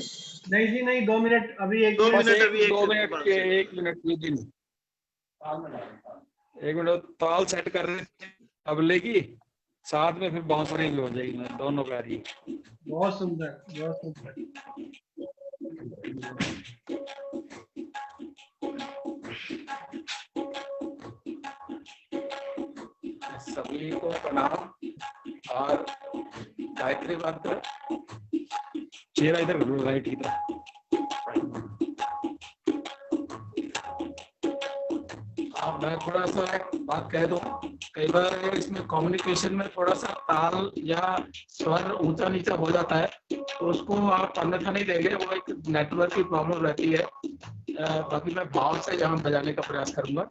नहीं जी नहीं, 2 मिनट अभी, 2 मिनट अभी, 1 मिनट ताल सेट कर रहे थे तबले की, साथ में फिर बांसुरी भी हो जाएगी, दोनों कार्य। बहुत सुंदर, बहुत सुंदर। सभी को प्रणाम और गायत्री मंत्र। चेहरा इधर राइट की तरफ। मैं थोड़ा सा एक बात कह दूं, कई बार इसमें कम्युनिकेशन में थोड़ा सा ताल या स्वर ऊंचा नीचा हो जाता है, तो उसको आप अन्यथा नहीं देंगे, वो एक नेटवर्क की प्रॉब्लम रहती है। बाकी मैं भाव से यहाँ बजाने का प्रयास करूंगा।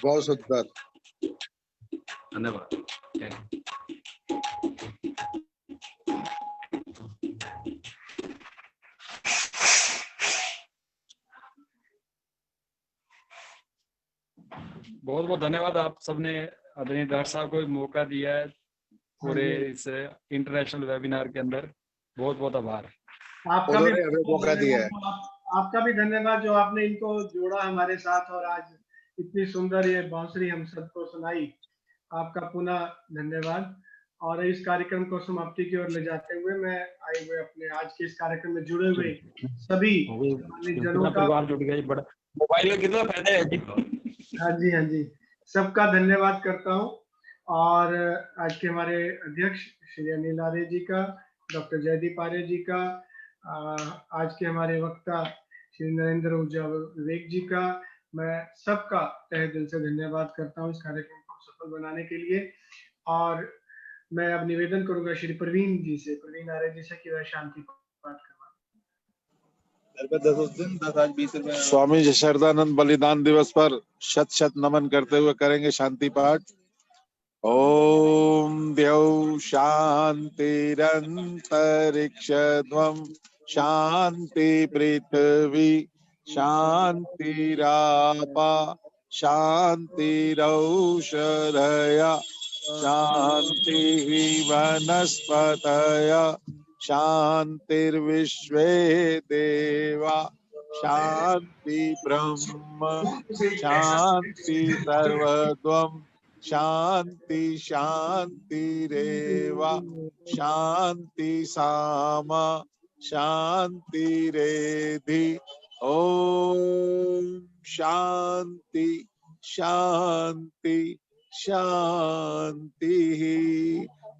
बहुत सुंदर, धन्यवाद। बहुत बहुत धन्यवाद आप सबने आदरणीय डॉक्टर साहब को मौका दिया है पूरे इस इंटरनेशनल वेबिनार के अंदर। बहुत बहुत आभार। आपका भी मौका दिया है। आपका भी धन्यवाद जो आपने इनको जोड़ा हमारे साथ और आज इतनी सुंदर ये बांसुरी हम सबको सुनाई। आपका पुनः धन्यवाद। और इस कार्यक्रम को समाप्ति की ओर ले जाते हुए मैं आए हुए अपने आज के इस कार्यक्रम में जुड़े हुए सभी जनों का जुड़ गए, बड़ा मोबाइल का कितना फायदा है। हाँ जी, हाँ जी, सबका धन्यवाद करता हूँ। और आज के हमारे अध्यक्ष श्री अनिल आर्य जी का, डॉक्टर जयदीप आर्य जी का, आज के हमारे वक्ता श्री नरेंद्र ऊर्जा विवेक जी का, मैं सबका तहे दिल से धन्यवाद करता हूँ इस कार्यक्रम को सफल बनाने के लिए। और मैं अब निवेदन करूंगा श्री प्रवीण जी से, प्रवीण आर्य जी से, कि वह शांति पाठ करवाएं। स्वामी श्रद्धानंद बलिदान दिवस पर शत शत नमन करते हुए करेंगे शांति पाठ। ॐ द्यौ शान्तिरन्तरिक्षध्वं शान्ति पृथिवी शान्तिरापा शान्तिरौषधय शान्तिः वनस्पतय शान्तिर्विश्वे देवा शान्ति ब्रह्म शान्ति सर्वत्वं शान्ति शान्तिरेव शान्ति सामा शान्तिरेधि ॐ शान्ति शान्ति शान्तिः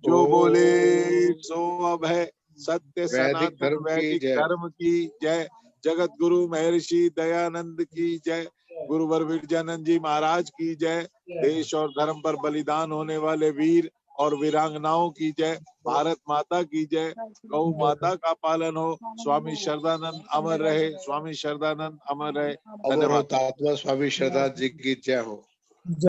जो बोले सो अब है। सत्य सनातन वैदिक धर्म की जय। जगत गुरु महर्षि दयानंद की जय। गुरुवर विरजानंद जी महाराज की जय। देश और धर्म पर बलिदान होने वाले वीर और वीरांगनाओं की जय। भारत माता की जय। गौ माता का पालन हो। स्वामी श्रद्धानंद अमर रहे। स्वामी श्रद्धानंद अमर रहे। धन्यवाद। आत्मा स्वामी श्रद्धानंद जी की जय हो।